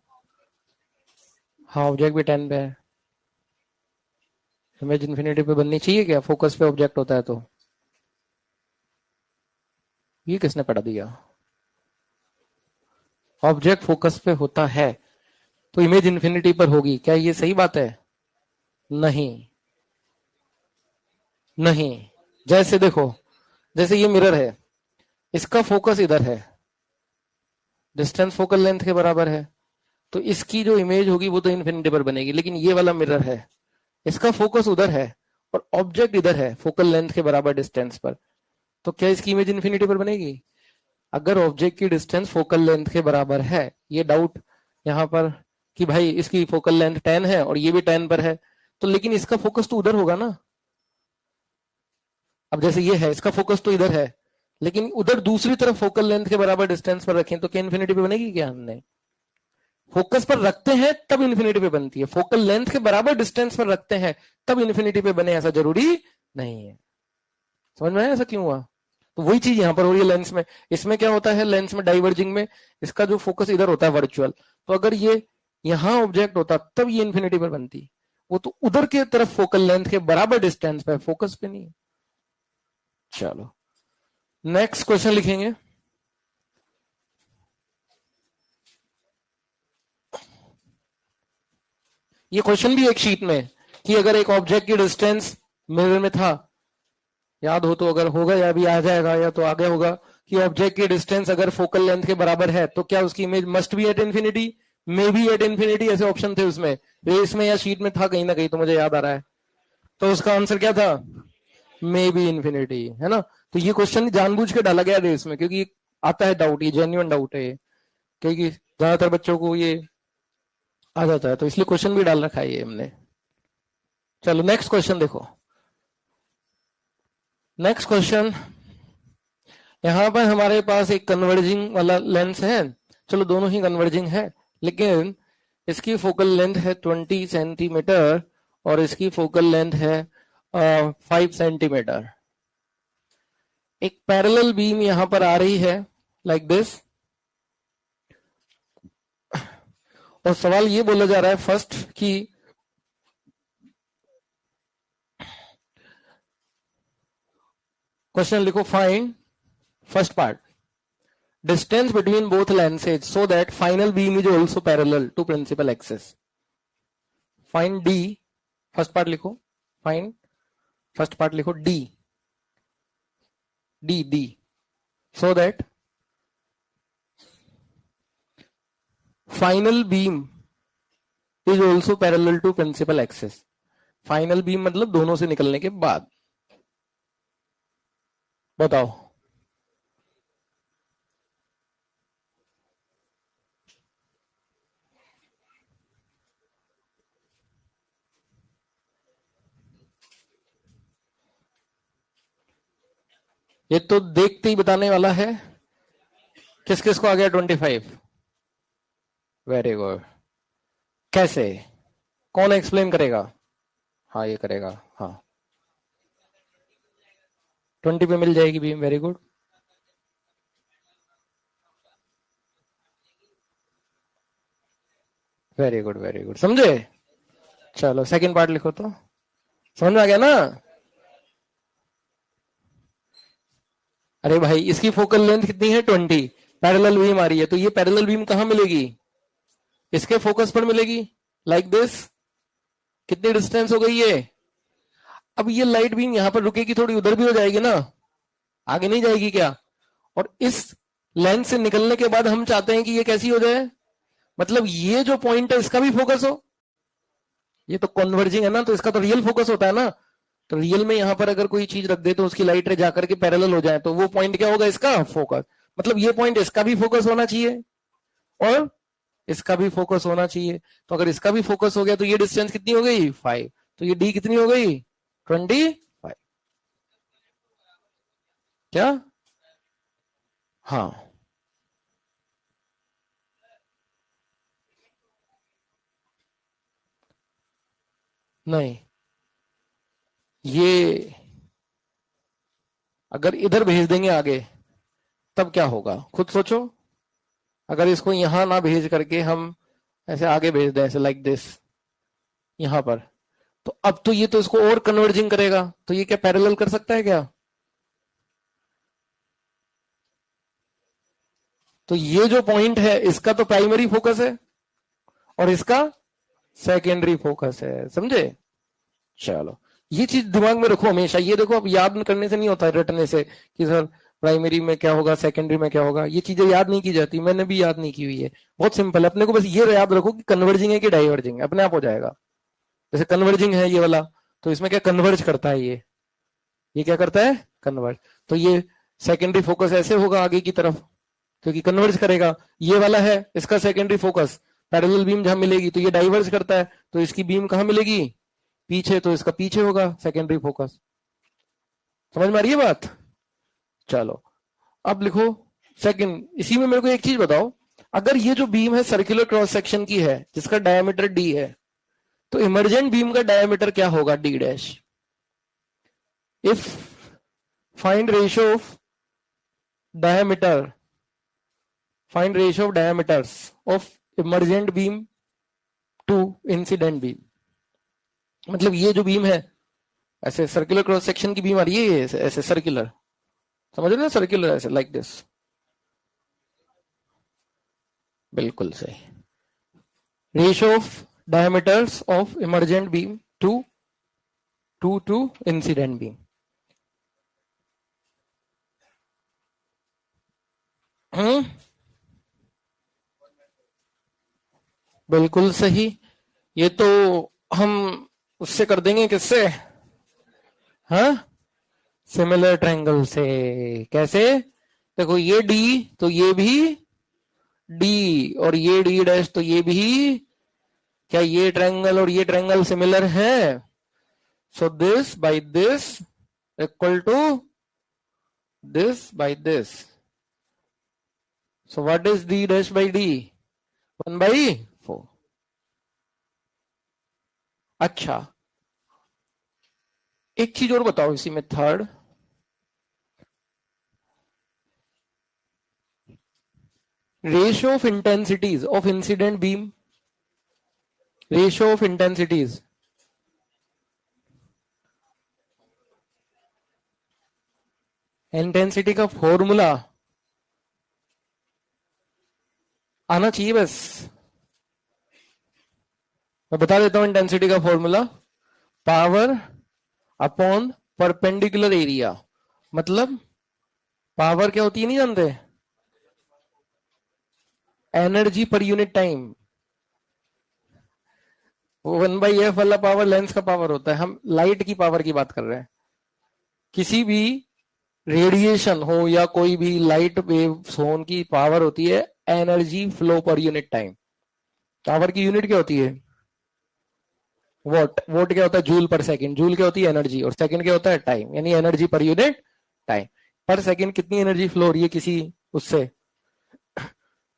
हाँ ऑब्जेक्ट भी 10 पे है इमेज इन्फिनिटी पे बननी चाहिए क्या फोकस पे ऑब्जेक्ट होता है तो ये किसने पढ़ा दिया? ऑब्जेक्ट फोकस पे होता है तो इमेज इन्फिनिटी पर होगी, क्या ये सही बात है? नहीं, नहीं। जैसे देखो, जैसे ये मिरर है, इसका फोकस इधर है, डिस्टेंस फोकल लेंथ के बराबर है, तो इसकी जो इमेज होगी वो तो इन्फिनिटी पर बनेगी। लेकिन ये वाला मिरर है, इसका फोकस उधर है और ऑब्जेक्ट इधर है फोकल लेंथ के बराबर डिस्टेंस पर, तो क्या इसकी इमेज इन्फिनिटी पर बनेगी? अगर ऑब्जेक्ट की डिस्टेंस फोकल लेंथ के बराबर है, ये डाउट यहां पर कि भाई इसकी फोकल लेंथ 10 है और ये भी 10 पर है, तो लेकिन इसका फोकस तो उधर होगा ना। अब जैसे ये है, इसका फोकस तो इधर है, लेकिन उधर दूसरी तरफ फोकल लेंथ के बराबर डिस्टेंस पर रखें तो क्या इन्फिनिटी पे बनेगी? क्या हमने फोकस पर रखते हैं तब इन्फिनिटी पे बनती है, फोकल लेंथ के बराबर डिस्टेंस पर रखते हैं तब इन्फिनिटी पे बने, ऐसा जरूरी नहीं है। समझ में आया ऐसा क्यों हुआ? तो वही चीज यहां पर हो रही है लेंस में। इसमें क्या होता है, लेंस में डाइवर्जिंग में इसका जो फोकस इधर होता है वर्चुअल, तो अगर ये यहां ऑब्जेक्ट होता तब ये इन्फिनिटी पर बनती, वो तो उधर के तरफ फोकल लेंथ के बराबर डिस्टेंस पे, फोकस पे नहीं है। चलो नेक्स्ट क्वेश्चन लिखेंगे। ये क्वेश्चन भी एक शीट में कि अगर एक ऑब्जेक्ट की डिस्टेंस मिरर में था, याद हो तो, अगर होगा या भी आ जाएगा या तो आगे होगा, कि ऑब्जेक्ट की डिस्टेंस अगर फोकल लेंथ के बराबर है तो क्या उसकी image must be at infinity, may be at infinity, ऐसे ऑप्शन थे उसमें, रेस में या शीट में था कहीं ना कहीं, तो मुझे याद आ रहा है। तो उसका आंसर क्या था? मे बी इन्फिनिटी, है ना। तो ये क्वेश्चन जानबूझ के डाला गया रेस में क्योंकि आता है डाउट, ये जेन्युइन डाउट है ये, क्योंकि ज्यादातर बच्चों को ये आ जाता है, तो इसलिए क्वेश्चन भी डाल रखा है ये हमने। चलो नेक्स्ट क्वेश्चन देखो। नेक्स्ट क्वेश्चन, यहां पर हमारे पास एक कन्वर्जिंग वाला लेंस है, चलो दोनों ही कन्वर्जिंग है, लेकिन इसकी फोकल लेंथ है 20 सेंटीमीटर और इसकी फोकल लेंथ है 5 सेंटीमीटर। एक पैरेलल बीम यहां पर आ रही है लाइक दिस, और सवाल ये बोला जा रहा है फर्स्ट कि क्वेश्चन लिखो, find first part distance between both lenses so that final beam is also parallel to principal axis. Find D, first part लिखो, find first part लिखो D, D so that final beam is also parallel to principal axis. Final beam मतलब दोनों से निकलने के बाद। बताओ। ये तो देखते ही बताने वाला है। किस किस को आ गया 25? Very good. कैसे, कौन एक्सप्लेन करेगा? हाँ ये करेगा, हाँ 20 पे मिल जाएगी beam, very good. Very good very good, समझे। चलो सेकंड पार्ट लिखो तो, समझ में आ गया ना। अरे भाई इसकी फोकल लेंथ कितनी है 20, पैरेलल बीम आ रही है, तो ये पैरेलल बीम कहां मिलेगी? इसके फोकस पर मिलेगी, लाइक दिस। कितनी डिस्टेंस हो गई ये? अब ये लाइट बीम यहां पर रुकेगी थोड़ी, उधर भी हो जाएगी ना, आगे नहीं जाएगी क्या? और इस लेंस से निकलने के बाद हम चाहते हैं कि ये कैसी हो जाए, मतलब ये जो पॉइंट है इसका भी फोकस हो। ये तो कन्वर्जिंग है ना, तो इसका तो रियल फोकस होता है ना। तो रियल में यहां पर अगर कोई चीज रख दे तो उसकी लाइट रे जाकर के पैरेलल हो जाए, तो वो पॉइंट क्या होगा? इसका फोकस। मतलब ये पॉइंट इसका भी फोकस होना चाहिए और इसका भी फोकस होना चाहिए। तो अगर इसका भी फोकस हो गया तो ये डिस्टेंस कितनी हो गई? 5। तो ये डी कितनी हो गई? 25। क्या? हाँ, नहीं, ये अगर इधर भेज देंगे आगे तब क्या होगा, खुद सोचो। अगर इसको यहां ना भेज करके हम ऐसे आगे भेज दें, ऐसे लाइक दिस, यहां पर, तो अब तो ये तो इसको और कन्वर्जिंग करेगा, तो ये क्या पैरेलल कर सकता है क्या? तो ये जो पॉइंट है इसका तो प्राइमरी फोकस है और इसका सेकेंडरी फोकस है, समझे? चलो ये चीज दिमाग में रखो हमेशा। ये देखो अब याद करने से नहीं होता है, रटने से कि सर प्राइमरी में क्या होगा, सेकेंडरी में क्या होगा, ये चीजें याद नहीं की जाती, मैंने भी याद नहीं की हुई है। बहुत सिंपल है, अपने को बस ये याद रखो कि कन्वर्जिंग है कि डाइवर्जिंग है, अपने आप हो जाएगा। जैसे कन्वर्जिंग है ये वाला, तो इसमें क्या कन्वर्ज करता है, ये क्या करता है, कन्वर्ज। तो ये सेकेंडरी फोकस ऐसे होगा आगे की तरफ, क्योंकि कन्वर्ज करेगा। ये वाला है इसका सेकेंडरी फोकस, पैरेलल बीम जहां मिलेगी तो ये डाइवर्ज करता है, तो इसकी बीम कहां मिलेगी, पीछे, तो इसका पीछे होगा सेकेंडरी फोकस। समझ में आ रही है बात? चलो अब लिखो सेकंड। इसी में मेरे को एक चीज बताओ, अगर ये जो बीम है सर्कुलर क्रॉस सेक्शन की है जिसका डायमीटर डी है, तो इमर्जेंट बीम का डायमीटर क्या होगा, D dash. If find ratio of diameter, find ratio of diameters of emergent beam to incident beam. मतलब ये जो बीम है ऐसे सर्कुलर क्रॉस सेक्शन की बीम आ रही है, ऐसे सर्कुलर, समझ रहे हो ना, सर्कुलर ऐसे लाइक दिस, बिल्कुल सही। Ratio of diameters of emergent beam to incident beam. बिल्कुल सही। ये तो हम उससे कर देंगे, किससे, हाँ, सिमिलर ट्रायंगल से। कैसे, देखो ये डी तो ये भी डी, और ये डी डैश तो ये भी, क्या ये ट्रायंगल और ये ट्रायंगल सिमिलर है? So this by this equal to this by this. So what is D dash by D, 1/4। अच्छा एक चीज और बताओ इसी में, third, ratio of intensities of incident beam, ratio of intensities, intensity का फॉर्मूला आना चाहिए बस। मैं बता देता हूं इंटेंसिटी का formula, power upon perpendicular area. मतलब पावर क्या होती है नहीं जानते, एनर्जी पर यूनिट टाइम। वो 1/f वाला पावर लेंस का पावर होता है, हम लाइट की पावर की बात कर रहे हैं। किसी भी रेडिएशन हो या कोई भी लाइट वेव्स हो, उनकी पावर होती है energy flow per unit time. Power की यूनिट क्या होती है, वॉट। वॉट क्या होता है, जूल पर सेकंड। जूल क्या होती है, एनर्जी, और सेकंड क्या होता है, टाइम, यानी एनर्जी पर यूनिट टाइम। पर सेकंड कितनी एनर्जी फ्लो हो रही है किसी उससे,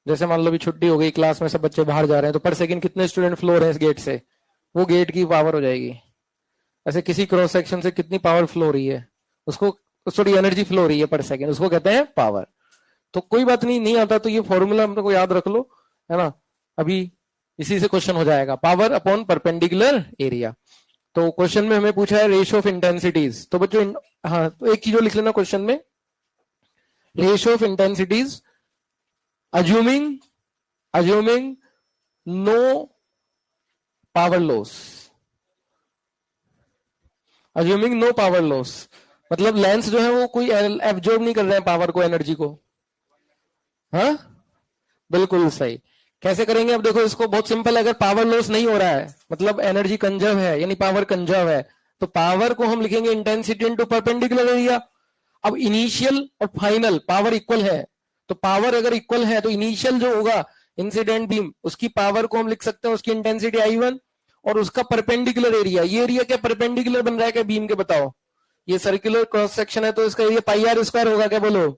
जैसे मान लो भी छुट्टी हो गई, क्लास में सब बच्चे बाहर जा रहे हैं, तो पर सेकंड कितने स्टूडेंट फ्लो हो रहे हैं इस गेट से, वो गेट की पावर हो जाएगी। ऐसे किसी क्रॉस सेक्शन से कितनी पावर फ्लो हो रही है, उसको सॉरी एनर्जी फ्लो हो रही है पर सेकंड, उसको कहते हैं पावर। तो कोई बात नहीं, नहीं आता तो ये फॉर्मूला हम लोग को याद रख लो, है ना। अभी इसी से क्वेश्चन हो जाएगा, पावर अपॉन परपेंडिकुलर एरिया। तो क्वेश्चन में हमें पूछा है रेशियो ऑफ इंटेंसिटीज, तो बच्चों हाँ, तो एक चीज और लिख लेना क्वेश्चन में, ratio of intensities assuming no power loss, assuming no power loss, मतलब लेंस जो है वो कोई एब्जॉर्ब नहीं कर रहे हैं पावर को, एनर्जी को। हाँ बिल्कुल सही। कैसे करेंगे, अब देखो इसको बहुत सिंपल है। अगर पावर लॉस नहीं हो रहा है मतलब एनर्जी कंजर्व है, यानी पावर कंजर्व है, तो पावर को हम लिखेंगे इंटेंसिटी इनटू परपेंडिकुलर एरिया। अब इनिशियल और फाइनल पावर इक्वल है, तो पावर अगर इक्वल है तो इनिशियल जो होगा इंसिडेंट बीम, उसकी पावर को हम लिख सकते हैं, उसकी इंटेंसिटी I1, और उसका परपेंडिकुलर एरिया, ये एरिया क्या परपेंडिकुलर बन रहा है क्या बीम के, बताओ। ये सर्कुलर क्रॉस सेक्शन है तो इसका एरिया पाई आर स्क्वायर होगा, क्या बोलो,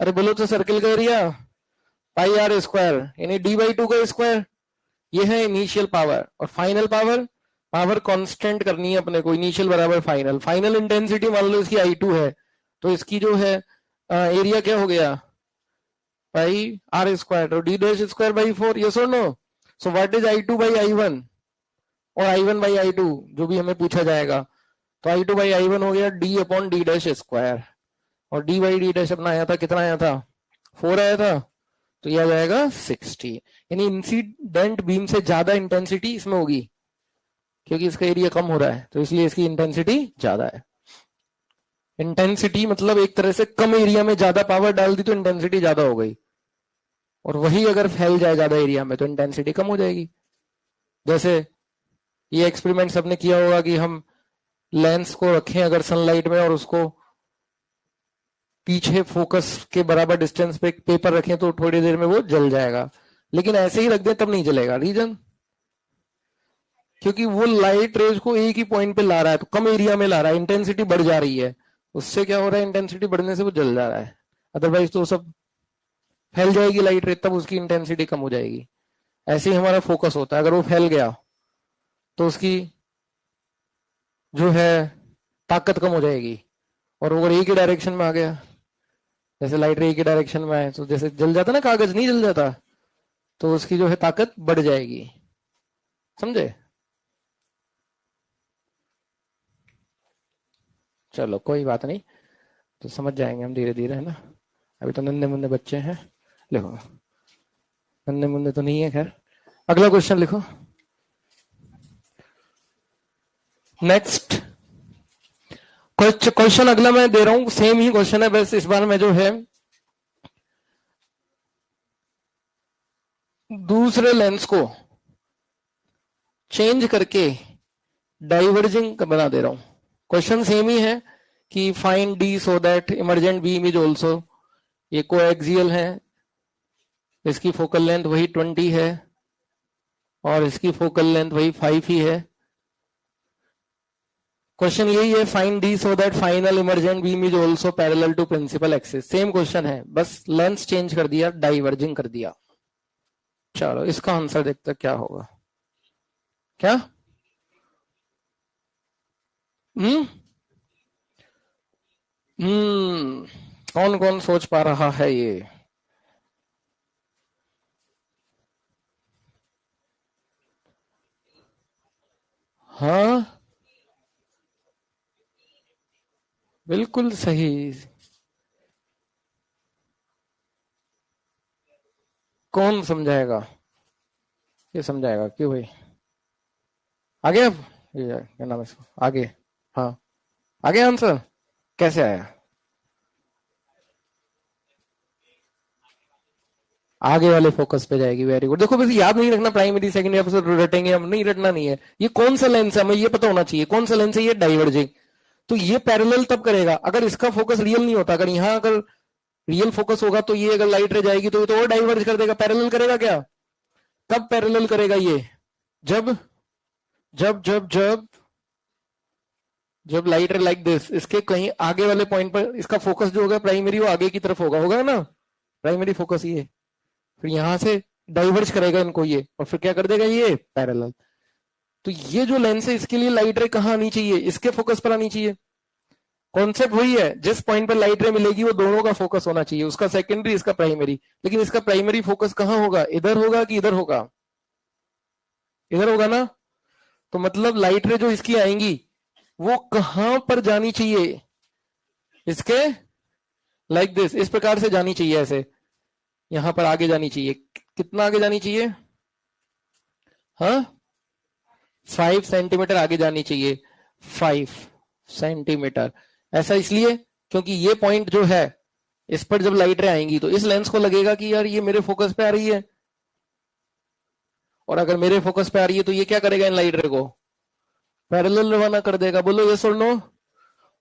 अरे बोलो तो, सर्किल का एरिया पाई आर स्क्वायर, यानी d/2 का स्क्वायर। ये है इनिशियल पावर, और फाइनल पावर, पावर कांस्टेंट करनी है अपने को, इनिशियल बराबर फाइनल। फाइनल इंटेंसिटी मान लो इसकी I2 है, तो इसकी जो है एरिया क्या हो गया, पाई आर स्क्वायर, तो d dash square by 4, yes और no. So what is I2 by I1, और I1 बाई I2 जो भी हमें पूछा जाएगा, तो I2 बाई I1 हो गया d upon d dash square, और d बाई d डैश अपना आया था, कितना आया था, 4 आया था। तो ये आ जाएगा 60, यानी इंसिडेंट बीम से ज्यादा इंटेंसिटी इसमें होगी, क्योंकि इसका एरिया कम हो रहा है तो इसलिए इसकी इंटेंसिटी ज्यादा है। इंटेंसिटी मतलब एक तरह से कम एरिया में ज्यादा पावर डाल दी तो इंटेंसिटी ज्यादा हो गई, और वही अगर फैल जाए ज्यादा एरिया में तो इंटेंसिटी कम हो जाएगी। जैसे ये एक्सपेरिमेंट सबने किया होगा कि हम लेंस को रखें अगर सनलाइट में और उसको पीछे फोकस के बराबर डिस्टेंस पे पेपर रखें तो थोड़ी देर में वो जल जाएगा, लेकिन ऐसे ही रख दें तब नहीं जलेगा। रीजन, क्योंकि वो लाइट रेज को एक ही पॉइंट पे ला रहा है, तो कम एरिया में ला रहा है, इंटेंसिटी बढ़ जा रही है, उससे क्या हो रहा है, इंटेंसिटी बढ़ने से वो जल जा रहा है। अदरवाइज तो सब फैल जाएगी लाइट रेज, तब उसकी इंटेंसिटी कम हो जाएगी। ऐसे ही हमारा फोकस होता है, अगर वो फैल गया तो उसकी जो है ताकत कम हो जाएगी, और अगर एक ही डायरेक्शन में आ गया, जैसे लाइट रे एक ही डायरेक्शन में आए तो जैसे जल जाता ना, कागज नहीं जल जाता, तो उसकी जो है ताकत बढ़ जाएगी। समझे? चलो कोई बात नहीं, तो समझ जाएंगे हम धीरे धीरे, है ना। अभी तो नन्हे मुन्ने बच्चे हैं। लिखो, नन्हे मुन्ने तो नहीं है खैर। अगला क्वेश्चन लिखो। नेक्स्ट क्वेश्चन अगला मैं दे रहा हूं, सेम ही क्वेश्चन है, बस इस बार मैं जो है दूसरे लेंस को चेंज करके डाइवर्जिंग बना दे रहा हूं। क्वेश्चन सेम ही है कि find D so that emergent beam is also, ये कोएक्सियल है, इसकी फोकल लेंथ वही 20 है और इसकी फोकल लेंथ वही 5 ही है। क्वेश्चन यही है, find D so that final emergent beam is also parallel to principal axis. Same question है, बस लेंथ चेंज कर दिया, डाइवर्जिंग कर दिया। चलो इसका आंसर देखते क्या होगा। क्या हम्म कौन कौन सोच पा रहा है ये? हाँ बिल्कुल सही। कौन समझाएगा? ये समझाएगा क्यों भाई? आगे, अब ये क्या नाम है इसको, आगे। हाँ, आगे आंसर कैसे आया? आगे वाले फोकस पे जाएगी। Very good. देखो वैसे याद नहीं रखना, प्राइमरी सेकेंडरी एपिसोड रटेंगे हम, नहीं रटना नहीं है। ये कौन सा लेंस है हमें ये पता होना चाहिए, कौन सा लेंस है ये, डाइवर्जिंग। तो ये पैरेलल तब करेगा अगर इसका फोकस रियल नहीं होता। अगर यहाँ अगर रियल फोकस होगा तो ये अगर लाइट रह जाएगी तो ये तो और डाइवर्ज कर देगा। पैरेलल करेगा क्या? कब पैरेलल करेगा ये? जब जब जब जब जब लाइट रे लाइक दिस, इसके कहीं आगे वाले पॉइंट पर इसका फोकस जो होगा प्राइमरी, वो आगे की तरफ होगा ना, प्राइमरी फोकस ये। फिर यहां से डाइवर्ज करेगा इनको ये, और फिर क्या कर देगा ये, पैरेलल। तो ये जो लेंस है इसके लिए लाइट रे कहाँ आनी चाहिए, इसके फोकस पर आनी चाहिए। कॉन्सेप्ट वही है, जिस पॉइंट पर लाइट रे मिलेगी वो दोनों का फोकस होना चाहिए, उसका सेकेंडरी इसका प्राइमरी। लेकिन इसका प्राइमरी फोकस कहाँ होगा, इधर होगा कि इधर होगा? इधर होगा ना। तो मतलब लाइट रे जो इसकी आएंगी वो कहां पर जानी चाहिए, इसके लाइक दिस, इस प्रकार से जानी चाहिए, ऐसे यहां पर आगे जानी चाहिए। कितना आगे जानी चाहिए? हाँ 5 सेंटीमीटर आगे जानी चाहिए, 5 सेंटीमीटर। ऐसा इसलिए क्योंकि ये पॉइंट जो है इस पर जब लाइट रे आएंगी तो इस लेंस को लगेगा कि यार ये मेरे फोकस पे आ रही है, और अगर मेरे फोकस पे आ रही है तो ये क्या करेगा, इन लाइट रे को पैरेलल रवाना कर देगा। बोलो यस और नो।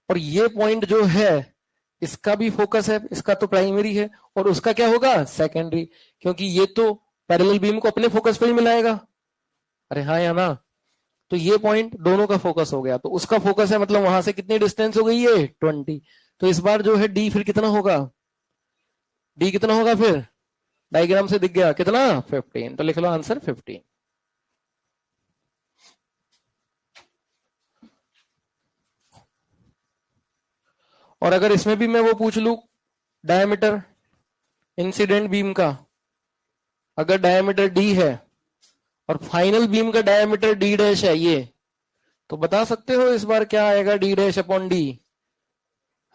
और ये पॉइंट जो है इसका भी फोकस है, इसका तो प्राइमरी है, और उसका क्या होगा, सेकेंडरी, क्योंकि ये तो पैरेलल बीम को अपने फोकस पे ही मिलाएगा। अरे हाँ या ना। तो ये पॉइंट दोनों का फोकस हो गया, तो उसका फोकस है, मतलब वहां से कितनी डिस्टेंस हो गई है, 20। तो इस बार जो है डी फिर कितना होगा, डी कितना होगा फिर, डायग्राम से दिख गया कितना, 15। तो लिख लो आंसर 15। और अगर इसमें भी मैं वो पूछ लू डायमीटर इंसिडेंट बीम का, अगर डायमीटर डी है और फाइनल बीम का डायमीटर डी डैश है ये, तो बता सकते हो इस बार क्या आएगा, डी डैश अपॉन डी।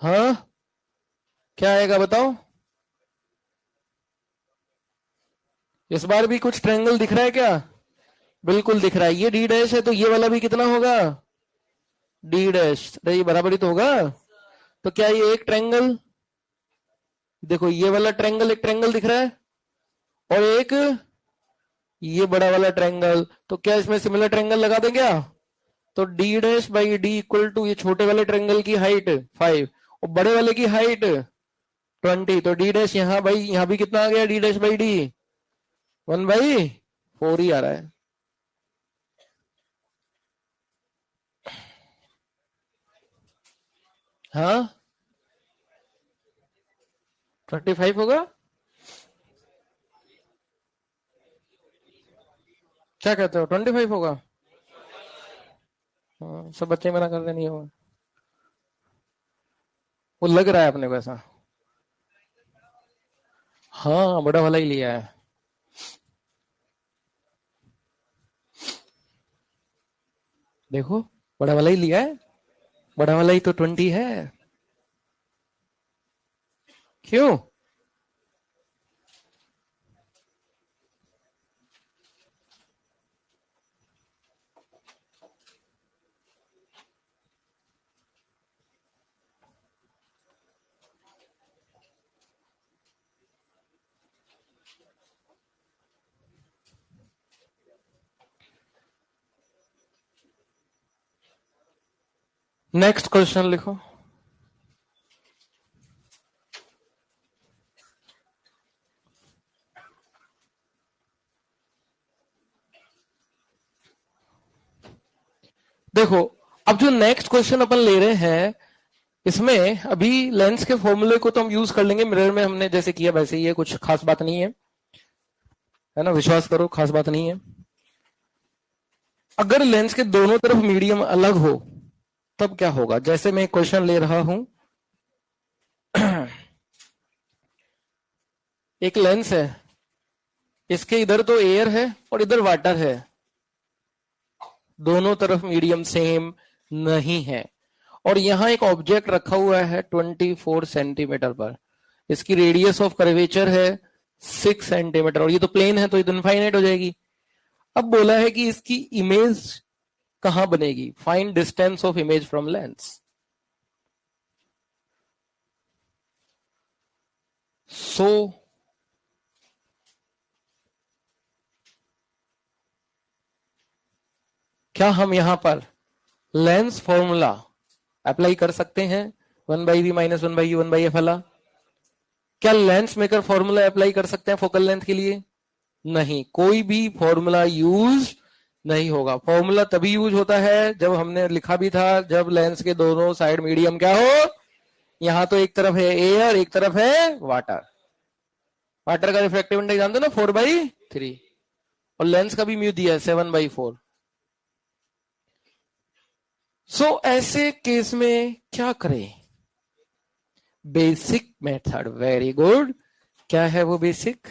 हाँ क्या आएगा बताओ? इस बार भी कुछ ट्रायंगल दिख रहा है क्या? बिल्कुल दिख रहा है। ये डी डैश है तो ये वाला भी कितना होगा? D dash. ये बराबरी तो होगा। तो क्या ये एक ट्रायंगल, देखो ये वाला ट्रायंगल, एक ट्रायंगल दिख रहा है और एक ये बड़ा वाला ट्रायंगल, तो क्या इसमें सिमिलर ट्रायंगल लगा दें क्या? तो D dash by D equal to ये छोटे वाले ट्रायंगल की हाइट 5 और बड़े वाले की हाइट 20, तो डी डैश यहाँ भाई यहाँ भी कितना आ गया? डी डैश बाई डी 1/4 ही आ रहा है। हाँ 25 होगा। क्या कहते हो? 25 होगा। हाँ, सब बच्चे मना कर रहे नहीं होगा। वो लग रहा है अपने को ऐसा। हाँ बड़ा वाला ही लिया है। देखो बड़ा वाला ही लिया है। बड़ा वाला ही तो 20 है। क्यों? नेक्स्ट क्वेश्चन लिखो। देखो अब जो नेक्स्ट क्वेश्चन अपन ले रहे हैं इसमें अभी लेंस के फॉर्मूले को तो हम यूज कर लेंगे, मिरर में हमने जैसे किया वैसे ही है, कुछ खास बात नहीं है ना, विश्वास करो खास बात नहीं है। अगर लेंस के दोनों तरफ मीडियम अलग हो तब क्या होगा? जैसे मैं क्वेश्चन ले रहा हूं, एक लेंस है, इसके इधर तो एयर है और इधर वाटर है, दोनों तरफ मीडियम सेम नहीं है, और यहां एक ऑब्जेक्ट रखा हुआ है 24 सेंटीमीटर पर, इसकी रेडियस ऑफ कर्वेचर है 6 सेंटीमीटर और ये तो प्लेन है तो ये तो इनफाइनाइट हो जाएगी। अब बोला है कि इसकी इमेज कहां बनेगी? Find distance of image from lens. So क्या हम यहां पर लेंस फॉर्मूला अप्लाई कर सकते हैं? 1/v माइनस 1/u 1/f वाला। क्या लेंस मेकर फॉर्मूला अप्लाई कर सकते हैं फोकल लेंथ के लिए? नहीं, कोई भी फॉर्मूला यूज नहीं होगा। फॉर्मूला तभी यूज होता है जब हमने लिखा भी था, जब लेंस के दोनों साइड मीडियम क्या हो। यहां तो एक तरफ है एयर, एक तरफ है वाटर। वाटर का रिफ्रैक्टिव इंडेक्स जानते हो ना, 4/3, और लेंस का भी म्यू दिया है 7/4। सो ऐसे केस में क्या करें? Basic method. Very good. क्या है वो बेसिक?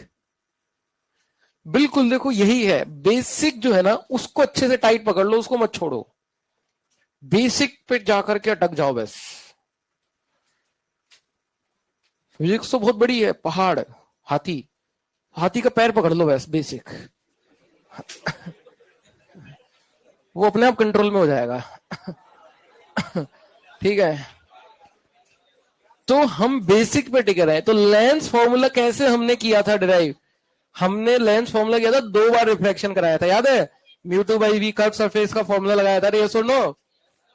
बिल्कुल देखो यही है बेसिक, जो है ना उसको अच्छे से टाइट पकड़ लो, उसको मत छोड़ो, बेसिक पे जाकर के अटक जाओ बस। फिजिक्स तो बहुत बड़ी है, पहाड़, हाथी, हाथी का पैर पकड़ लो बस, बेसिक वो अपने आप कंट्रोल में हो जाएगा ठीक है। तो हम बेसिक पे टिके रहे। तो लेंस फॉर्मूला कैसे हमने किया था डिराइव? हमने लेंस फॉर्मूला किया था, 2 बार रिफ्लेक्शन कराया था, याद है? μ2/v कर्व सरफेस का फॉर्मूला लगाया था, ये सुनो,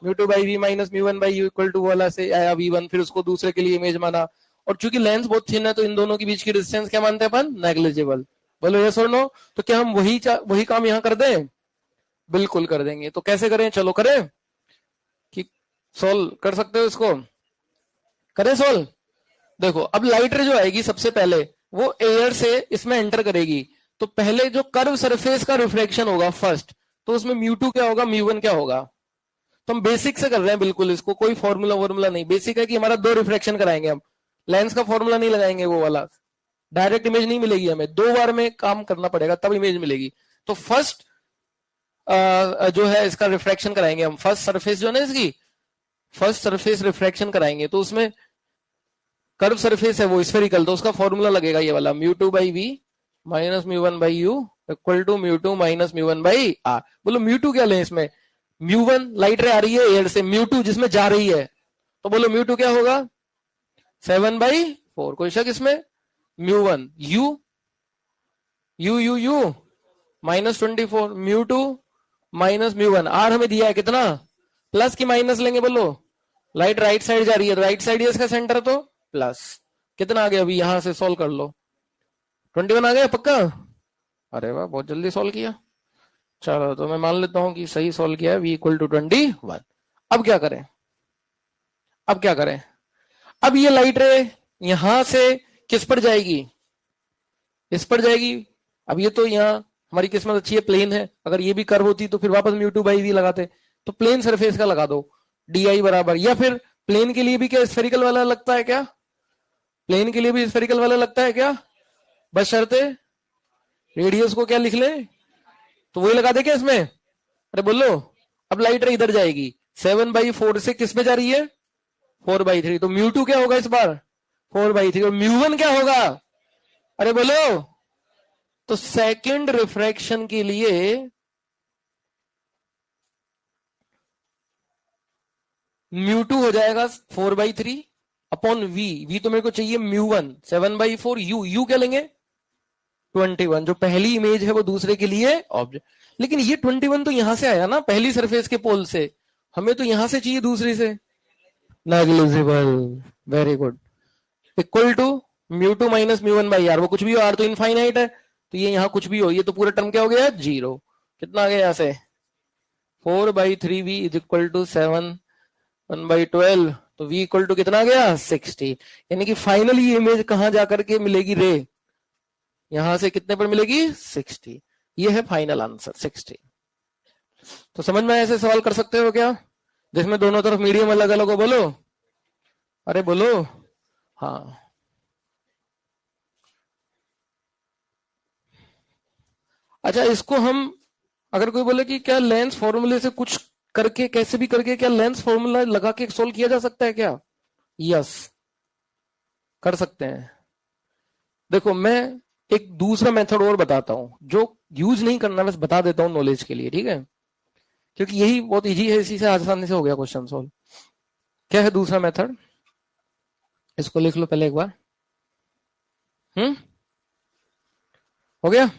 μ2/v minus μ1/u equal to वाला से आया v1, फिर उसको दूसरे के लिए इमेज माना, और चूंकि लेंस बहुत थिन है तो इन दोनों के बीच की डिस्टेंस क्या मानते हैं अपन? नेग्लिजिबल। बोलो ये सुनो। तो क्या हम वही काम यहां कर दें? बिल्कुल कर देंगे। तो कैसे करें? चलो करें, कि सोल्व कर सकते हो इसको, करें सोल्व। देखो अब लाइट रे जो आएगी सबसे पहले वो एयर से इसमें एंटर करेगी, तो पहले जो कर्व सरफेस का रिफ्लेक्शन होगा फर्स्ट, तो उसमें μ2 क्या होगा, μ1 क्या होगा? तो हम बेसिक से कर रहे हैं बिल्कुल, इसको कोई फॉर्मूला वॉर्मूला नहीं, बेसिक है कि हमारा 2 रिफ्लेक्शन कराएंगे हम, लेंस का फॉर्मूला नहीं लगाएंगे, वो वाला डायरेक्ट इमेज नहीं मिलेगी हमें, 2 बार में काम करना पड़ेगा तब इमेज मिलेगी। तो फर्स्ट जो है इसका रिफ्लेक्शन कराएंगे हम, फर्स्ट सरफेस जो है ना इसकी, फर्स्ट सरफेस रिफ्लेक्शन कराएंगे, तो उसमें कर्व सरफेस है वो स्फेरिकल, तो उसका फॉर्मूला लगेगा ये वाला μ2/v minus mu one by U equal to mu two minus mu one by R. बोलो म्यू टू क्या लें इसमें, म्यू वन लाइट रे आ रही है एयर से, म्यू टू जिसमें जा रही है, तो बोलो म्यू टू क्या होगा 7/4। कोई शक इसमें, mu one U U U U -24 mu two minus mu one, R हमें दिया है कितना, प्लस की माइनस लेंगे, बोलो लाइट राइट साइड जा रही है, राइट साइड इसका सेंटर, तो प्लस कितना आ गया, अभी यहां से सोल्व कर लो 21 आ गया पक्का। अरे वाह बहुत जल्दी सोल्व किया। चलो तो मैं मान लेता हूं कि सही सोल्व किया है, v इक्वल टू 21। अब क्या करें, अब क्या करें, अब ये लाइट रे यहां से किस पर जाएगी, इस पर जाएगी। अब ये तो यहाँ हमारी किस्मत अच्छी है प्लेन है, अगर ये भी कर्व होती तो फिर वापस म्यू टू बाई वी लगाते, तो प्लेन सरफेस का लगा दो डी आई बराबर, या फिर प्लेन के लिए भी क्या स्फेरिकल वाला लगता है क्या, प्लेन के लिए भी स्फेरिकल वाला लगता है क्या, बस शर्ते रेडियस को क्या लिख ले, तो वही लगा दे क्या इसमें। अरे बोलो, अब लाइट रे इधर जाएगी 7/4 से किस में जा रही है 4/3, तो म्यू टू क्या होगा इस बार 4/3, और म्यू वन क्या होगा, अरे बोलो, तो सेकंड रिफ्रैक्शन के लिए म्यू टू हो जाएगा 4/3 अपॉन वी, वी तो मेरे को चाहिए म्यू वन 7/4, यू यू क्या लेंगे 21, जो पहली इमेज है वो दूसरे के लिए ऑब्जेक्ट, लेकिन ये 21 तो यहां से आया ना पहली सरफेस के पोल से, हमें तो यहां से चाहिए दूसरी से, negligible, very good, equal to mu two minus mu one by R, वो कुछ भी हो, आर तो इनफाइनाइट है, तो ये यहां कुछ भी हो, ये तो पूरा टर्म क्या हो गया जीरो, कितना आ गया यहां से 4/3v इज इक्वल टू 7/12, तो v इक्वल टू कितना आ गया 60, यानी कि फाइनली ये इमेज कहां जाकर के मिलेगी रे, यहां से कितने पर मिलेगी 60, ये है फाइनल आंसर 60। तो समझ में ऐसे सवाल कर सकते हो क्या, जिसमें दोनों तरफ मीडियम अलग अलग हो, बोलो, अरे बोलो, हाँ। अच्छा इसको हम, अगर कोई बोले कि क्या लेंस फॉर्मूले से कुछ करके कैसे भी करके क्या लेंस फॉर्मूला लगा के सोल्व किया जा सकता है क्या, यस कर सकते हैं। देखो मैं एक दूसरा मेथड और बताता हूं जो यूज नहीं करना, बस बता देता हूं नॉलेज के लिए, ठीक है, क्योंकि यही बहुत इजी है, इसी से आसानी से हो गया क्वेश्चन सोल्व। क्या है दूसरा मेथड, इसको लिख लो पहले एक बार, हो गया।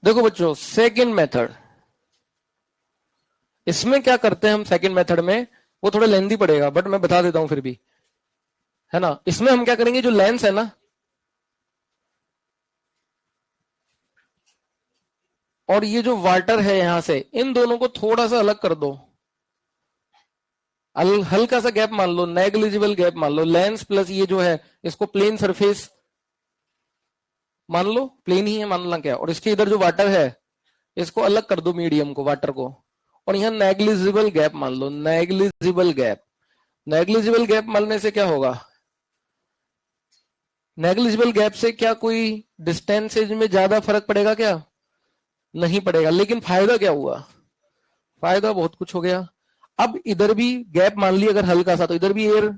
देखो बच्चों सेकंड मेथड, इसमें क्या करते हैं हम सेकंड मेथड में, वो थोड़ा लेंदी पड़ेगा बट मैं बता देता हूं फिर भी, है ना। इसमें हम क्या करेंगे, जो लेंस है ना और ये जो वाटर है यहां से, इन दोनों को थोड़ा सा अलग कर दो, हल्का सा गैप मान लो, नेग्लिजिबल गैप मान लो, लेंस प्लस ये जो है इसको प्लेन सरफेस मान लो, प्लेन ही है मानना क्या, और इसके इधर जो वाटर है इसको अलग कर दो मीडियम को, वाटर को, और यहां नेग्लिजिबल गैप मान लो, नेग्लिजिबल गैप, नेग्लिजिबल गैप मानने से क्या होगा, नेग्लिजिबल गैप से क्या कोई डिस्टेंसेज में ज्यादा फर्क पड़ेगा क्या, नहीं पड़ेगा, लेकिन फायदा क्या हुआ, फायदा बहुत कुछ हो गया। अब इधर भी गैप मान ली अगर हल्का सा, तो इधर भी एयर,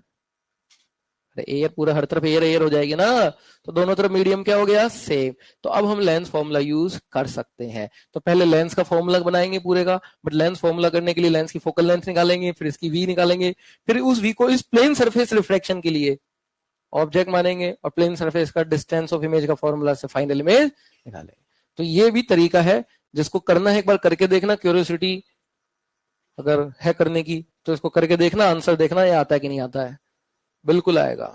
एयर पूरा हर तरफ एयर एयर हो जाएगी ना, तो दोनों तरफ मीडियम क्या हो गया सेम, तो अब हम लेंस फॉर्मूला यूज कर सकते हैं। तो पहले लेंस का फॉर्मूला बनाएंगे पूरे का, बट लेंस फॉर्मूला करने के लिए लेंस की फोकल लेंथ निकालेंगे, फिर इसकी वी निकालेंगे, फिर उस वी को इस प्लेन सरफेस रिफ्लेक्शन के लिए ऑब्जेक्ट मानेंगे, और प्लेन सरफेस का डिस्टेंस ऑफ इमेज का फॉर्मूला से फाइनल इमेज निकालेंगे। तो ये भी तरीका है, जिसको करना है एक बार करके देखना, क्यूरियोसिटी अगर है करने की तो इसको करके देखना, आंसर देखना ये आता है कि नहीं आता है, बिल्कुल आएगा,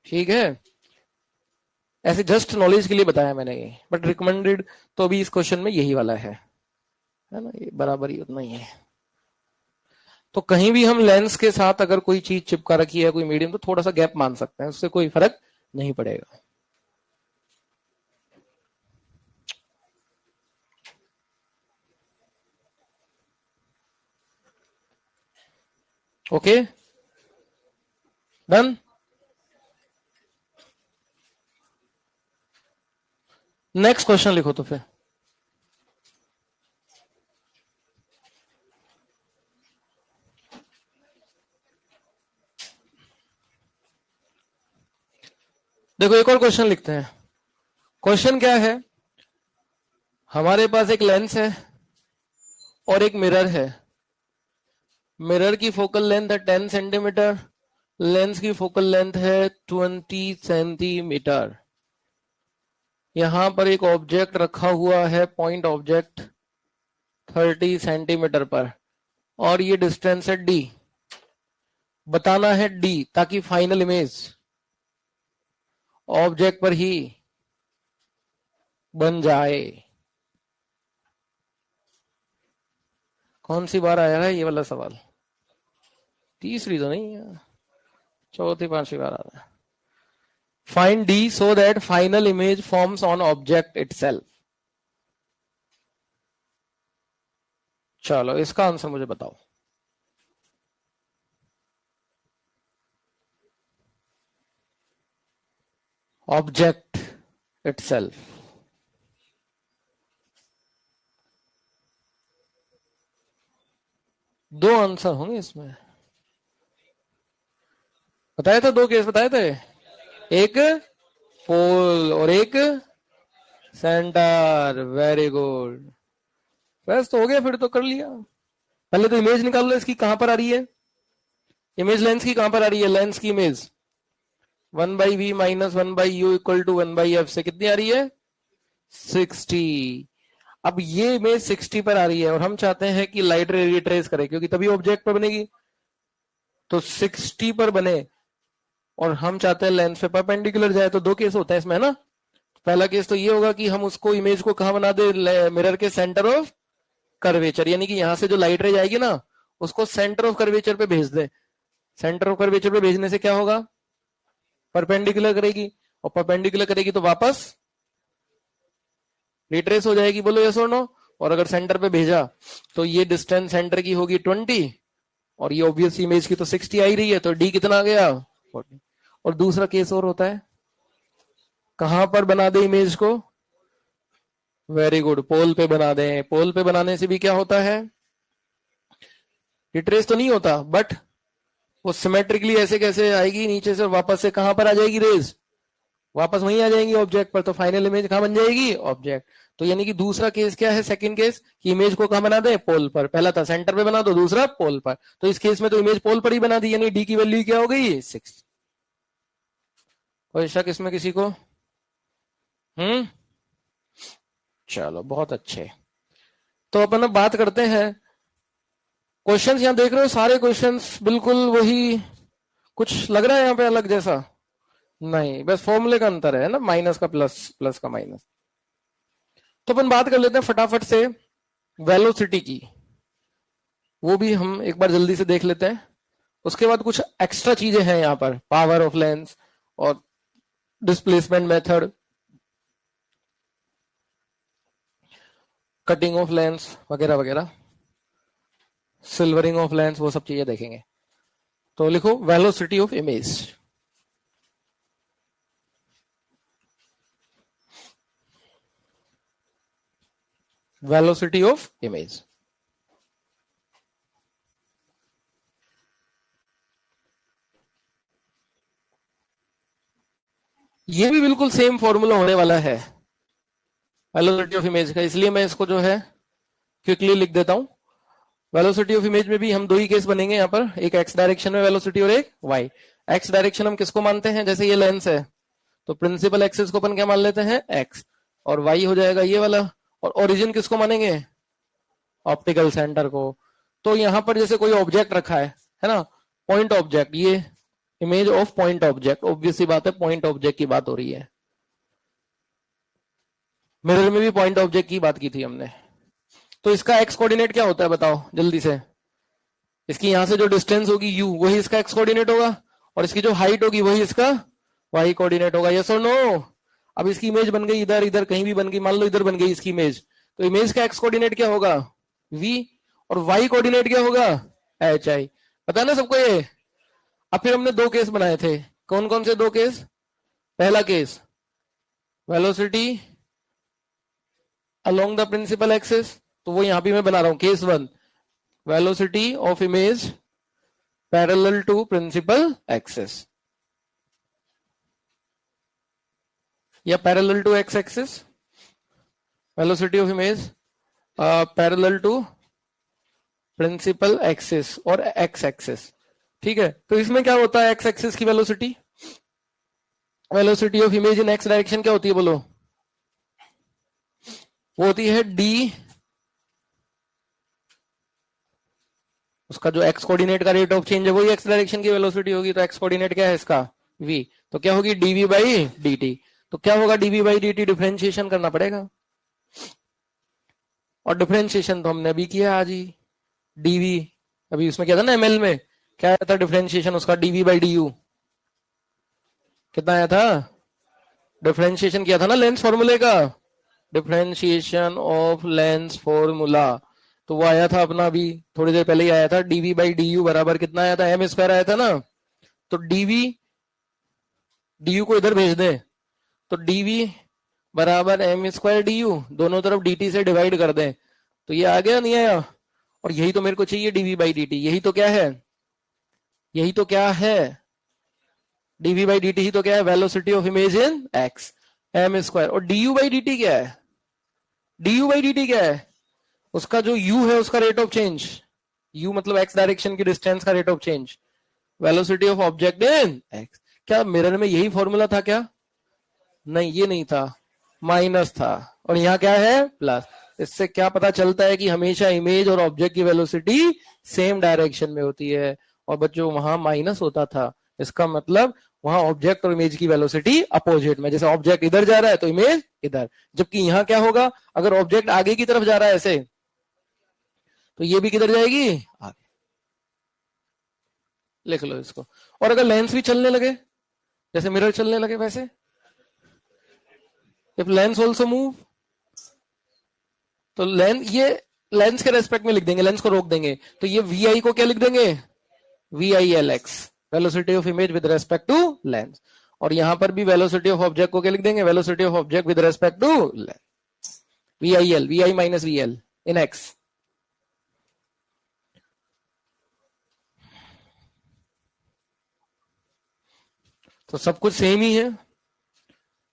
ठीक है। ऐसे जस्ट नॉलेज के लिए बताया मैंने ये, बट रिकमेंडेड तो अभी इस क्वेश्चन में यही वाला है ना, ये बराबर ही उतना ही है। तो कहीं भी हम लेंस के साथ अगर कोई चीज चिपका रखी है कोई मीडियम, तो थोड़ा सा गैप मान सकते हैं, उससे कोई फर्क नहीं पड़ेगा। Okay done. नेक्स्ट क्वेश्चन लिखो तो फिर, देखो एक और क्वेश्चन लिखते हैं। क्वेश्चन क्या है, हमारे पास एक लेंस है और एक मिरर है। मिरर की फोकल लेंथ है 10 सेंटीमीटर, लेंस की फोकल लेंथ है 20 सेंटीमीटर। यहां पर एक ऑब्जेक्ट रखा हुआ है, पॉइंट ऑब्जेक्ट 30 सेंटीमीटर पर, और ये डिस्टेंस है डी। बताना है डी, ताकि फाइनल इमेज ऑब्जेक्ट पर ही बन जाए। कौन सी बार आया है ये वाला सवाल? तीसरी तो नहीं है, चौथी पांचवी बार आ रहा है। Find D so that final image forms on object itself. चलो इसका आंसर मुझे बताओ। Object itself. दो आंसर होंगे इसमें। बताया था, दो केस बताए थे, एक पोल और एक सेंटर। वेरी गुड, बस तो हो गया, फिर तो कर लिया। पहले तो इमेज निकाल लो, इसकी कहां पर आ रही है इमेज, लेंस की कहां पर आ रही है, लेंस की image 1/v minus 1/u equal to 1/f से कितनी आ रही है 60। अब ये इमेज 60 पर आ रही है और हम चाहते हैं कि लाइट रे रिट्रेस करे, क्योंकि तभी ऑब्जेक्ट पर बनेगी। तो 60 पर बने और हम चाहते हैं लेंस पे परपेंडिकुलर जाए, तो दो केस होता है इसमें, है ना। पहला केस तो ये होगा कि हम उसको इमेज को कहां बना दे, मिरर के सेंटर ऑफ कर्वेचर, यानी कि यहां से जो लाइट रे जाएगी ना, उसको सेंटर ऑफ कर्वेचर पे भेज दे। सेंटर ऑफ कर्वेचर पे भेजने से क्या होगा, परपेंडिकुलर करेगी, और परपेंडिकुलर करेगी तो वापस रिट्रेस हो जाएगी। बोलो यस और नो। और अगर सेंटर पे भेजा तो ये डिस्टेंस सेंटर की होगी 20, और ये ऑब्वियस इमेज की तो 60 आ ही रही है, तो डी कितना आ गया 40। और दूसरा केस और होता है, कहां पर बना दे इमेज को, वेरी गुड, पोल पे बना दें। पोल पे बनाने से भी क्या होता है, रिट्रेस तो नहीं होता, बट वो सिमेट्रिकली ऐसे कैसे आएगी नीचे से, वापस से कहां पर आ जाएगी रेज, वापस वहीं आ जाएंगी ऑब्जेक्ट पर, तो फाइनल इमेज कहां बन जाएगी ऑब्जेक्ट। तो यानी कि दूसरा केस क्या है, सेकंड केस, कि इमेज को कहां बना दे, पोल पर। पहला था सेंटर पे बना दो, दूसरा पोल पर। तो इस केस में तो इमेज पोल पर ही बना दी, यानी डी की वैल्यू क्या हो गई 6। कोई शक इसमें किसी को? चलो बहुत अच्छे। तो अपन अब बात करते हैं क्वेश्चंस। यहां देख रहे हो सारे क्वेश्चंस बिल्कुल वही, कुछ लग रहा है यहां पे अलग जैसा? नहीं, बस फॉर्मूले का अंतर है ना, माइनस का प्लस, प्लस का माइनस। तो अपन बात कर लेते हैं फटाफट से वेलोसिटी की, वो भी हम एक बार जल्दी से देख लेते हैं। उसके बाद कुछ एक्स्ट्रा चीजें हैं यहां पर, पावर ऑफ लेंस और displacement method, cutting of lens वगैरह वगैरह, सिल्वरिंग ऑफ लेंस, वो सब चीजें देखेंगे। तो लिखो velocity of image. Velocity of image, ये भी बिल्कुल सेम फॉर्मूला होने वाला है वेलोसिटी ऑफ इमेज का, इसलिए मैं इसको जो है क्विकली लिख देता हूं। वेलोसिटी ऑफ इमेज में भी हम दो ही केस बनेंगे यहाँ पर, एक एक्स डायरेक्शन में वेलोसिटी और एक वाई। एक्स डायरेक्शन हम किसको मानते हैं, जैसे ये लेंस है तो प्रिंसिपल एक्सिस को अपन क्या मान लेते हैं एक्स, और वाई हो जाएगा ये वाला। और ओरिजिन किसको मानेंगे, ऑप्टिकल सेंटर को। तो यहां पर जैसे कोई ऑब्जेक्ट रखा है ना, पॉइंट ऑब्जेक्ट, ये image of point object, obvious सी बात है पॉइंट ऑब्जेक्ट की बात हो रही है। मिरर में भी पॉइंट ऑब्जेक्ट की बात की थी हमने। तो इसका एक्स कोऑर्डिनेट क्या होता है बताओ जल्दी से। इसकी यहां से जो डिस्टेंस होगी u, वही इसका एक्स कोऑर्डिनेट होगा, और इसकी जो हाइट होगी वही इसका वाई कोऑर्डिनेट होगा। यस और नो। अब इसकी इमेज बन गई, इधर इधर कहीं भी बन गई, मान लो इधर बन गई इसकी इमेज, तो इमेज का एक्स कोऑर्डिनेट क्या होगा v, और वाई कोऑर्डिनेट क्या होगा एच आई। पता है ना सबको ये। अब फिर हमने दो केस बनाए थे, कौन कौन से दो केस। पहला case velocity along the principal axis, तो वो यहां भी मैं बना रहा हूं, case 1 velocity of image parallel to principal axis. या parallel to X axis, velocity of image parallel to principal axis और एक्स एक्सिस। ठीक है, तो इसमें क्या होता है, एक्स एक्सिस की velocity, velocity of image in X direction क्या होती है बोलो, वो होती है डी, उसका जो एक्स कोऑर्डिनेट का रेट ऑफ चेंज है वही एक्स डायरेक्शन की वेलोसिटी होगी, तो एक्स कोऑर्डिनेट क्या है इसका v, तो क्या होगी dv बाई dt। तो क्या होगा dv बाई dt, डिफरेंशिएशन करना पड़ेगा, और डिफरेंशिएशन तो हमने अभी किया आज ही, dv अभी उसमें क्या था ना ml में, क्या आया था डिफरेंशिएशन उसका dv बाई du, कितना आया था, डिफरेंशिएशन किया था ना लेंस फॉर्मूले का, डिफरेंशिएशन ऑफ लेंस फॉर्मूला, तो वो आया था अपना अभी थोड़ी देर पहले ही आया था, dv बाई du बराबर कितना आया था, m स्क्वायर आया था ना, तो dv du को इधर भेज दें, तो dv बराबर m स्क्वायर du, दोनों तरफ dt से डिवाइड कर दें, तो ये आ गया नहीं आया, और यही तो मेरे को चाहिए dv बाई dt, यही तो क्या है, यही तो क्या है, dv बाई dt ही तो क्या है, velocity of image in x, m square, और du बाई dt क्या है, du बाई dt क्या है, उसका जो u है उसका रेट ऑफ चेंज, u मतलब x डायरेक्शन की डिस्टेंस का rate of change, velocity of object in x। क्या मिरर में यही फॉर्मूला था क्या, नहीं ये नहीं था, माइनस था, और यहाँ क्या है प्लस। इससे क्या पता चलता है कि हमेशा इमेज और ऑब्जेक्ट की वेलोसिटी सेम डायरेक्शन में होती है, और बच्चों वहां माइनस होता था, इसका मतलब वहां ऑब्जेक्ट और इमेज की वेलोसिटी अपोजिट में, जैसे ऑब्जेक्ट इधर जा रहा है तो इमेज इधर, जबकि यहाँ क्या होगा, अगर ऑब्जेक्ट आगे की तरफ जा रहा है ऐसे, तो ये भी किधर जाएगी आगे, लिख लो इसको। और अगर लेंस भी चलने लगे, जैसे मिरर चलने लगे वैसे, इफ लेंस ऑल्सो मूव, तो ये लेंस के रेस्पेक्ट में लिख देंगे, लेंस को रोक देंगे, तो ये वी आई को क्या लिख देंगे, V I L X, velocity of image with respect to lens, और यहां पर भी वेलोसिटी ऑफ ऑब्जेक्ट को क्या लिख देंगे, velocity of object with respect to lens, V I minus V L in X. तो सब कुछ सेम ही है,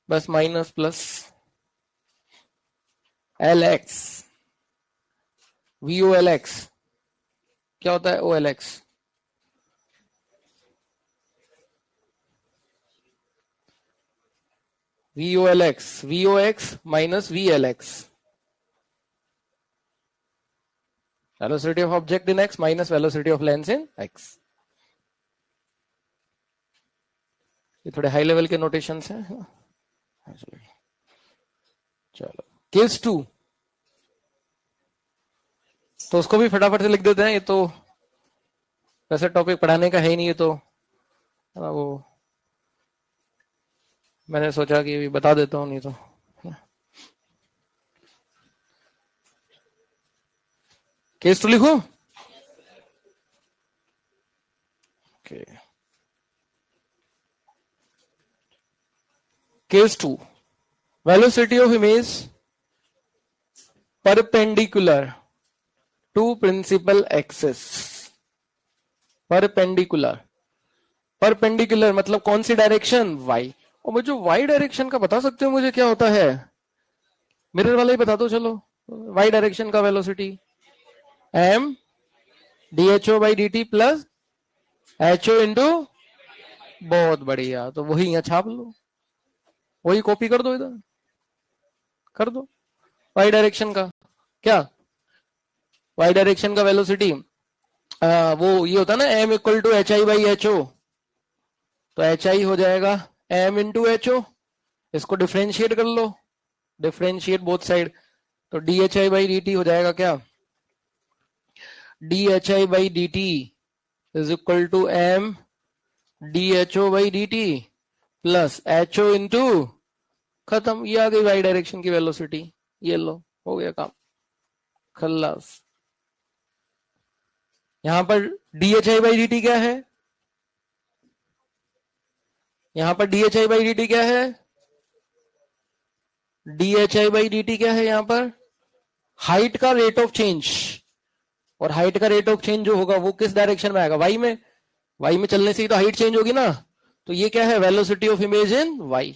बस minus plus L X, V O L X, क्या होता है O L X, V O L X minus V L X, velocity of object in X minus velocity of lens in X. ये थोड़े high level के notations हैं। चलो case 2, तो उसको भी फटाफट से लिख देते हैं, ये तो वैसे टॉपिक पढ़ाने का है ही नहीं, ये तो वो मैंने सोचा कि बता देता हूं, नहीं तो केस 2 लिखो। Okay, case 2, velocity of image perpendicular to principal axis, perpendicular, perpendicular मतलब कौन सी डायरेक्शन, वाई, और मुझे वाई डायरेक्शन का बता सकते हो मुझे क्या होता है, मिरर वाला ही बता दो चलो, वाई डायरेक्शन का velocity M D H O by D T plus H O into, बहुत बढ़िया, तो वही यहाँ छाप लो, वही कॉपी कर दो, इधर कर दो, वाई डायरेक्शन का क्या, वाई डायरेक्शन का वेलोसिटी वो ये होता है ना M equal to H I by H O, तो एच आई हो जाएगा एम इंटू एच ओ, इसको डिफ्रेंशिएट कर लो, डिफ्रेंशिएट बोथ साइड, तो D H I by D T हो जाएगा क्या, D H I by D T is equal to M D H O by D T plus H O into, खत्म, ये आ गई वाई डायरेक्शन की velocity, ये लो हो गया काम खल्लास। यहां पर D H I by D T क्या है, यहां पर D H I by D T क्या है, D H I by D T क्या है, यहां पर हाइट का रेट ऑफ चेंज, और हाइट का रेट ऑफ चेंज जो होगा वो किस डायरेक्शन में आएगा, वाई में, वाई में चलने से ही तो हाइट चेंज होगी ना, तो ये क्या है velocity of image in Y,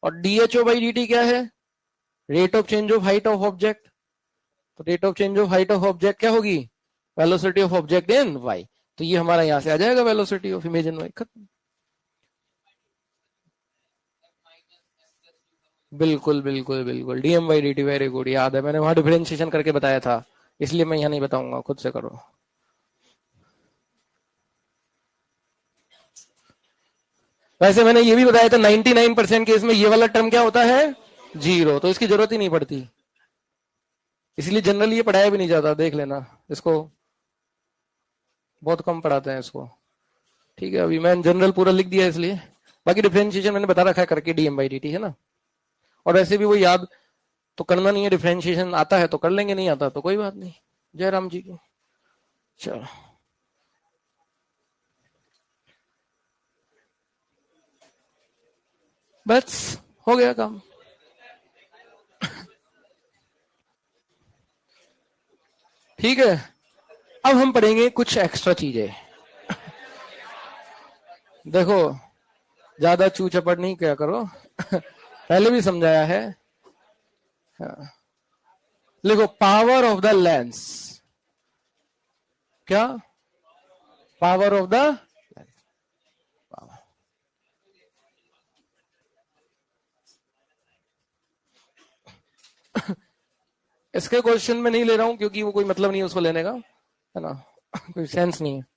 और डीएचओ बाई डी टी क्या है? Rate of change of height of object. तो rate of change of height of object क्या होगी? Velocity of object in Y. तो ये हमारा यहां से आ जाएगा velocity of image in Y. खत्म। बिल्कुल बिल्कुल बिल्कुल, D M by D T, very good, याद है, मैंने वहां डिफरेंशिएशन करके बताया था, इसलिए मैं यहाँ नहीं बताऊंगा, खुद से करो। वैसे मैंने ये भी बताया था 99% केस में ये वाला टर्म क्या होता है? जीरो, तो इसकी जरूरत ही नहीं पड़ती, इसलिए जनरली ये पढ़ाया भी नहीं जाता, देख लेना इसको, बहुत कम पढ़ाते हैं इसको। ठीक है, अभी मैं जनरल पूरा लिख दिया इसलिए, बाकी डिफरेंशिएशन मैंने बता रखा है करके, डीएम बाई डी टी है ना। और वैसे भी वो याद तो करना नहीं है, डिफरेंशिएशन आता है तो कर लेंगे, नहीं आता तो कोई बात नहीं। जय राम जी की। चलो, बस हो गया काम। ठीक है, अब हम पढ़ेंगे कुछ एक्स्ट्रा चीजें। देखो, ज्यादा चू चपट नहीं क्या करो पहले भी समझाया है। हाँ। देखो, पावर ऑफ द लेंस, क्या? पावर ऑफ द, इसके क्वेश्चन में नहीं ले रहा हूं क्योंकि वो कोई मतलब नहीं है उसको लेने का, है ना कोई सेंस नहीं है।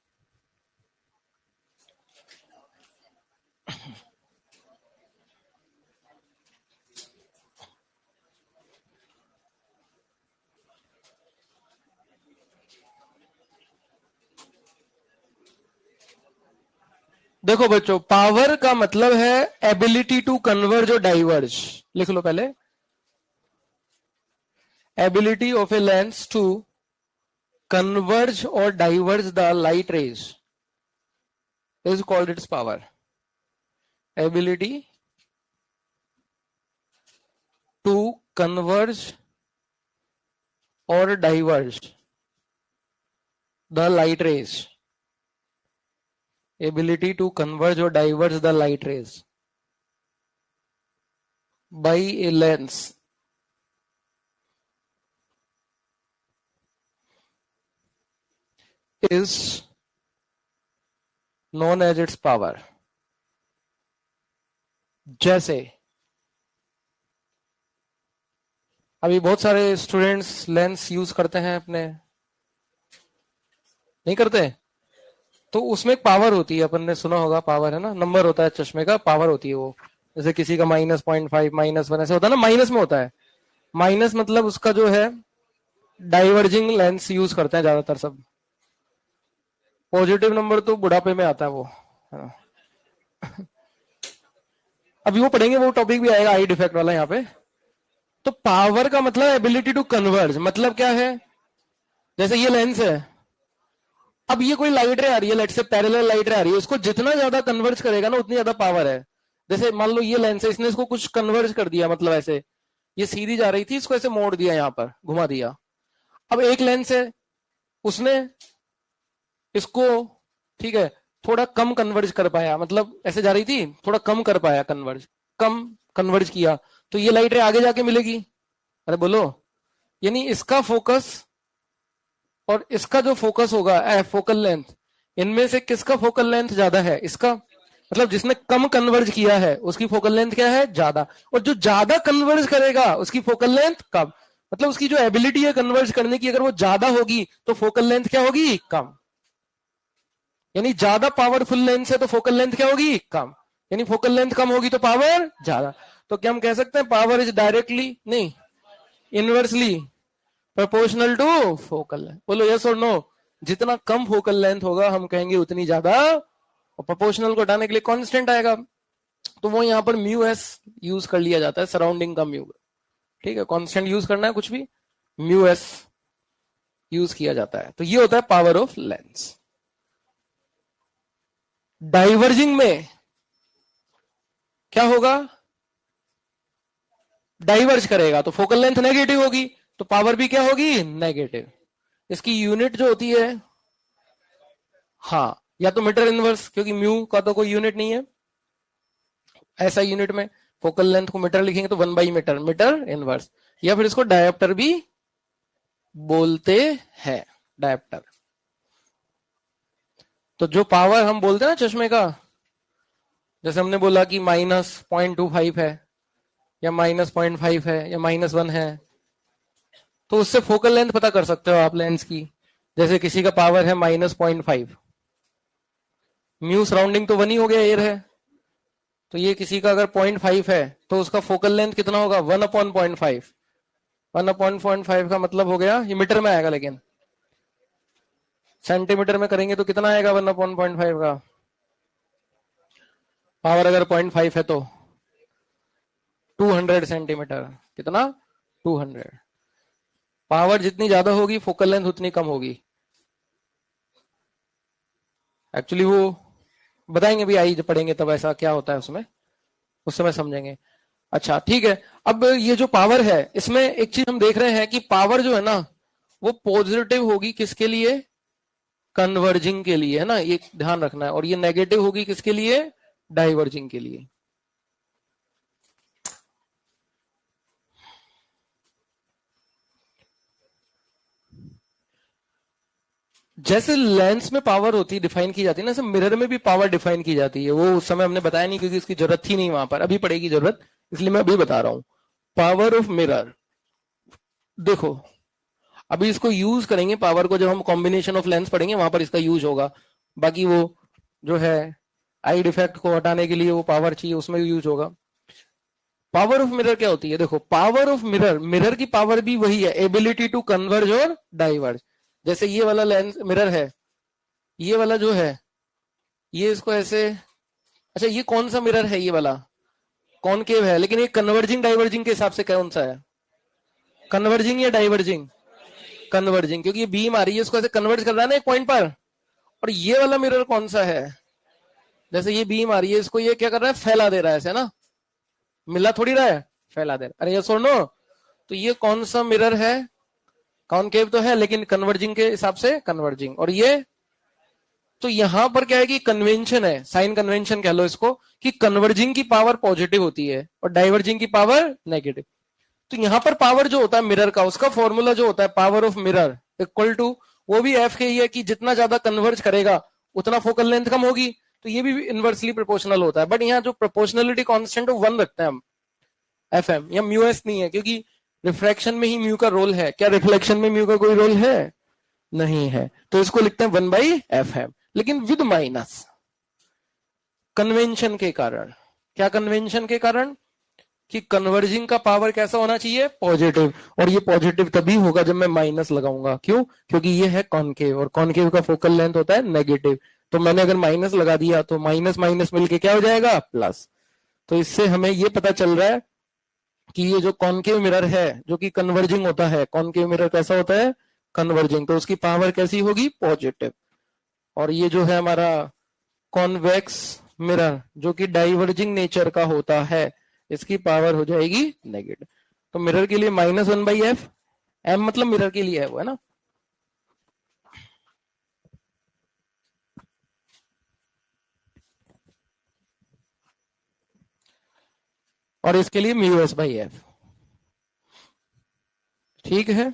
देखो बच्चों, पावर का मतलब है एबिलिटी टू कन्वर्ज और डाइवर्ज। लिख लो पहले, ability of a lens to converge or diverge the light rays is called its power. Ability to converge or diverge the light rays. Ability to converge or diverge the light rays by a lens is known as its power. जैसे अभी बहुत सारे students lens use करते हैं अपने, नहीं करते? तो उसमें एक पावर होती है, अपन ने सुना होगा, पावर है ना, नंबर होता है चश्मे का, पावर होती है वो। जैसे किसी का -0.5, -1 ऐसे होता है ना, माइनस में होता है। माइनस मतलब उसका जो है डाइवर्जिंग लेंस यूज करते हैं ज्यादातर सब। पॉजिटिव नंबर तो बुढ़ापे में आता है वो, है ना अभी वो पढ़ेंगे, वो टॉपिक भी आएगा आई डिफेक्ट वाला यहाँ पे। तो पावर का मतलब एबिलिटी टू कन्वर्ज, मतलब क्या है? जैसे ये लेंस है, अब ये कोई लाइट रे आ रही है, लेट से पैरेलल लाइट रे आ रही है, उसको जितना ज्यादा कन्वर्ज करेगा ना उतनी ज्यादा पावर है। जैसे मान लो ये लेंस है, इसने इसको कुछ कन्वर्ज कर दिया, मतलब ऐसे ये सीधी जा रही थी, इसको ऐसे मोड़ दिया, यहाँ पर घुमा दिया। अब एक लेंस है, उसने इसको, ठीक है, थोड़ा कम कन्वर्ज कर पाया, मतलब ऐसे जा रही थी, थोड़ा कम कर पाया कन्वर्ज, कम कन्वर्ज किया, तो ये लाइट रे आगे जाके मिलेगी। अरे बोलो, यानी इसका फोकस और इसका जो फोकस होगा, फोकल लेंथ, इनमें से किसका फोकल लेंथ ज्यादा है? इसका। मतलब जिसने कम कन्वर्ज किया है उसकी फोकल लेंथ क्या है? ज्यादा। और जो ज्यादा कन्वर्ज करेगा उसकी फोकल लेंथ कम। मतलब उसकी जो एबिलिटी है कन्वर्ज करने की, अगर वो ज्यादा होगी तो फोकल लेंथ क्या होगी? कम। यानी ज्यादा पावरफुल लेंस है तो फोकल लेंथ क्या होगी? कम। यानी फोकल लेंथ कम होगी तो पावर ज्यादा। तो क्या हम कह सकते हैं पावर इज डायरेक्टली, नहीं, inversely proportional to focal length? बोलो यस और नो। जितना कम फोकल लेंथ होगा हम कहेंगे उतनी ज्यादा, और प्रोपोर्शनल को हटाने के लिए कांस्टेंट आएगा, तो वो यहाँ पर म्यू एस यूज कर लिया जाता है, सराउंडिंग का म्यू। ठीक है, कांस्टेंट यूज करना है कुछ भी, म्यू एस यूज किया जाता है। तो ये होता है पावर ऑफ लेंस। डाइवर्जिंग में क्या होगा? डाइवर्ज करेगा तो फोकल लेंथ नेगेटिव होगी, तो पावर भी क्या होगी? नेगेटिव। इसकी यूनिट जो होती है, हाँ, या तो मीटर इनवर्स, क्योंकि म्यू का तो कोई यूनिट नहीं है ऐसा यूनिट में, फोकल लेंथ को मीटर लिखेंगे तो 1/मीटर, मीटर इनवर्स, या फिर इसको डायोप्टर भी बोलते हैं, डायोप्टर। तो जो पावर हम बोलते हैं ना चश्मे का, जैसे हमने बोला कि -0.25 है, या -0.5 है, या -1 है, तो उससे फोकल लेंथ पता कर सकते हो आप लेंस की। जैसे किसी का पावर है -0.5, म्यू सराउंडिंग तो 1 ही हो गया, एयर है, तो ये किसी का अगर 0.5 है तो उसका फोकल लेंथ कितना होगा, 1/0.5। 1/0.5 का मतलब हो गया, ये मीटर में आएगा, लेकिन सेंटीमीटर में करेंगे तो कितना आएगा 1/0.5 का, पावर अगर 0.5 है तो 200 सेंटीमीटर। कितना, 200। पावर जितनी ज्यादा होगी फोकल लेंथ उतनी कम होगी। एक्चुअली वो बताएंगे भी, आई जब पढ़ेंगे तब ऐसा क्या होता है उसमें, उस समय समझेंगे। अच्छा ठीक है। अब ये जो पावर है, इसमें एक चीज हम देख रहे हैं कि पावर जो है ना, वो पॉजिटिव होगी किसके लिए, कन्वर्जिंग के लिए, है ना, ये ध्यान रखना है। और ये नेगेटिव होगी किसके लिए, डाइवर्जिंग के लिए। जैसे लेंस में पावर होती है, डिफाइन की जाती है ना, ऐसे मिरर में भी पावर डिफाइन की जाती है। वो उस समय हमने बताया नहीं क्योंकि इसकी जरूरत थी नहीं वहां पर, अभी पड़ेगी जरूरत, इसलिए मैं अभी बता रहा हूं। पावर ऑफ मिरर, देखो अभी इसको यूज करेंगे पावर को, जब हम कॉम्बिनेशन ऑफ लेंस पढ़ेंगे वहां पर इसका यूज होगा। बाकी वो जो है आई डिफेक्ट को हटाने के लिए वो पावर चाहिए, उसमें यूज होगा। पावर ऑफ मिरर क्या होती है, देखो पावर ऑफ मिरर, मिरर की पावर भी वही है, एबिलिटी टू कन्वर्ज और डाइवर्ज। जैसे ये वाला लेंस मिरर है, ये वाला जो है, ये इसको ऐसे, अच्छा ये कौन सा मिरर है, ये वाला कॉनकेव है, लेकिन ये कन्वर्जिंग डाइवर्जिंग के हिसाब से कौन सा है, कन्वर्जिंग या डाइवर्जिंग, कन्वर्जिंग, क्योंकि ये बीम आ रही है, इसको ऐसे कन्वर्ज कर रहा है ना एक पॉइंट पर। और ये वाला मिरर कौन सा है, जैसे ये बीम आ रही है, इसको ये क्या कर रहा है, फैला दे रहा है ऐसे ना, मिला थोड़ी रहा है, फैला दे रहा है। अरे ये सुनो, तो ये कौन सा मिरर है, कॉनकेव तो है लेकिन कन्वर्जिंग के हिसाब से कन्वर्जिंग। और ये, तो यहां पर क्या है कि कन्वेंशन है, साइन कन्वेंशन कह लो इसको, कि कन्वर्जिंग की पावर पॉजिटिव होती है और डाइवर्जिंग की पावर नेगेटिव। तो यहां पर पावर जो होता है मिरर का, उसका फॉर्मूला जो होता है power of mirror equal to, वो भी एफ के ही है, कि जितना ज्यादा कन्वर्ज करेगा उतना फोकल लेंथ कम होगी। तो ये भी इनवर्सली प्रोपोर्शनल होता है, बट यहाँ जो प्रोपोर्शनलिटी कांस्टेंट है 1 रखते हैं हम, एफ एम, या म्यू एस नहीं है, क्योंकि रिफ्रैक्शन में ही म्यू का रोल है, क्या रिफ्लेक्शन में म्यू का कोई रोल है, नहीं है। तो इसको लिखते हैं 1/Fm, लेकिन विद माइनस, कन्वेंशन के कारण। क्या कन्वेंशन के कारण, कि कन्वर्जिंग का पावर कैसा होना चाहिए, पॉजिटिव। और ये पॉजिटिव तभी होगा जब मैं माइनस लगाऊंगा, क्यों, क्योंकि ये है कॉनकेव, और कॉनकेव का फोकल लेंथ होता है नेगेटिव। तो मैंने अगर माइनस लगा दिया तो माइनस माइनस मिलके क्या हो जाएगा, प्लस। तो इससे हमें ये पता चल रहा है कि ये जो कॉनकेव मिरर है जो कि कन्वर्जिंग होता है, कॉनकेव मिरर कैसा होता है, कन्वर्जिंग, तो उसकी पावर कैसी होगी, पॉजिटिव। और ये जो है हमारा कॉन्वेक्स मिरर जो कि डाइवर्जिंग नेचर का होता है, इसकी पावर हो जाएगी नेगेटिव। तो मिरर के लिए -1/F, एम मतलब मिरर के लिए है वो, है ना। और इसके लिए μs/F, ठीक है।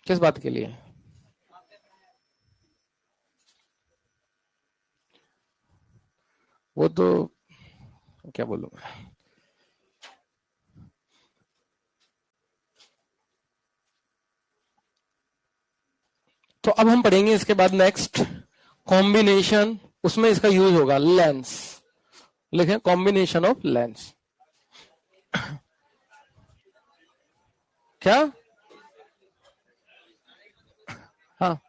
किस बात के लिए, वो तो क्या बोलूंगा। तो अब हम पढ़ेंगे इसके बाद नेक्स्ट कॉम्बिनेशन, उसमें इसका यूज होगा लेंस, लिखें कॉम्बिनेशन ऑफ लेंस। क्या, हाँ,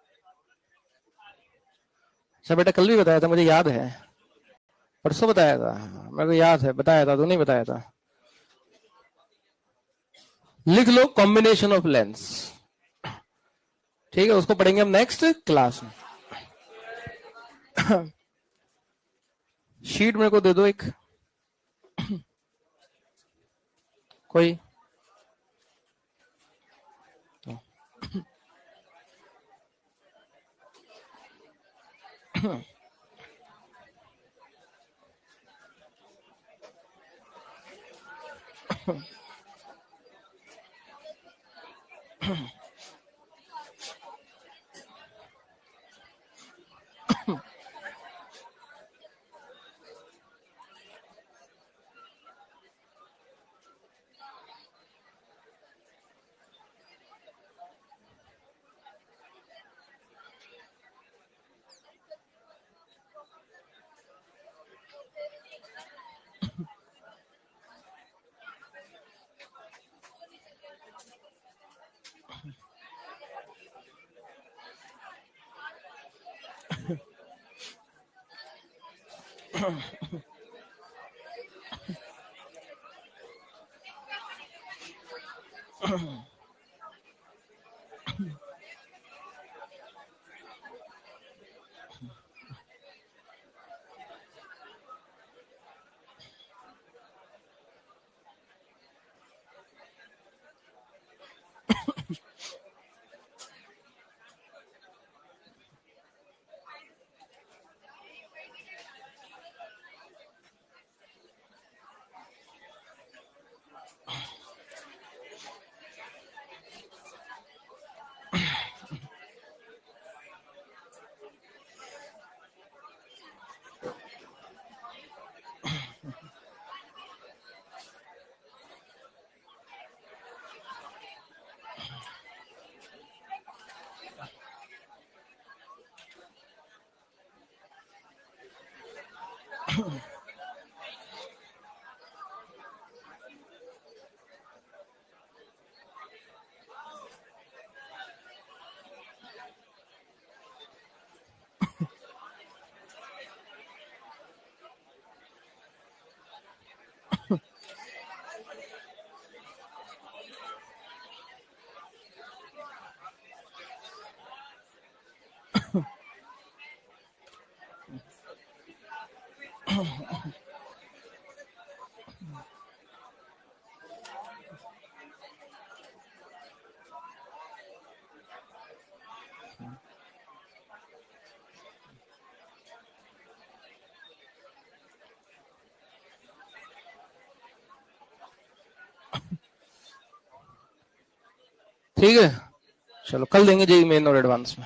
अच्छा बेटा कल भी बताया था, मुझे याद है, परसों बताया था, मेरे को याद है, बताया था तो नहीं बताया था। लिख लो कॉम्बिनेशन ऑफ लेंस, ठीक है, उसको पढ़ेंगे हम नेक्स्ट क्लास में। शीट मेरे को दे दो एक, कोई, ठीक है, चलो कल देंगे जेई मेन और एडवांस में।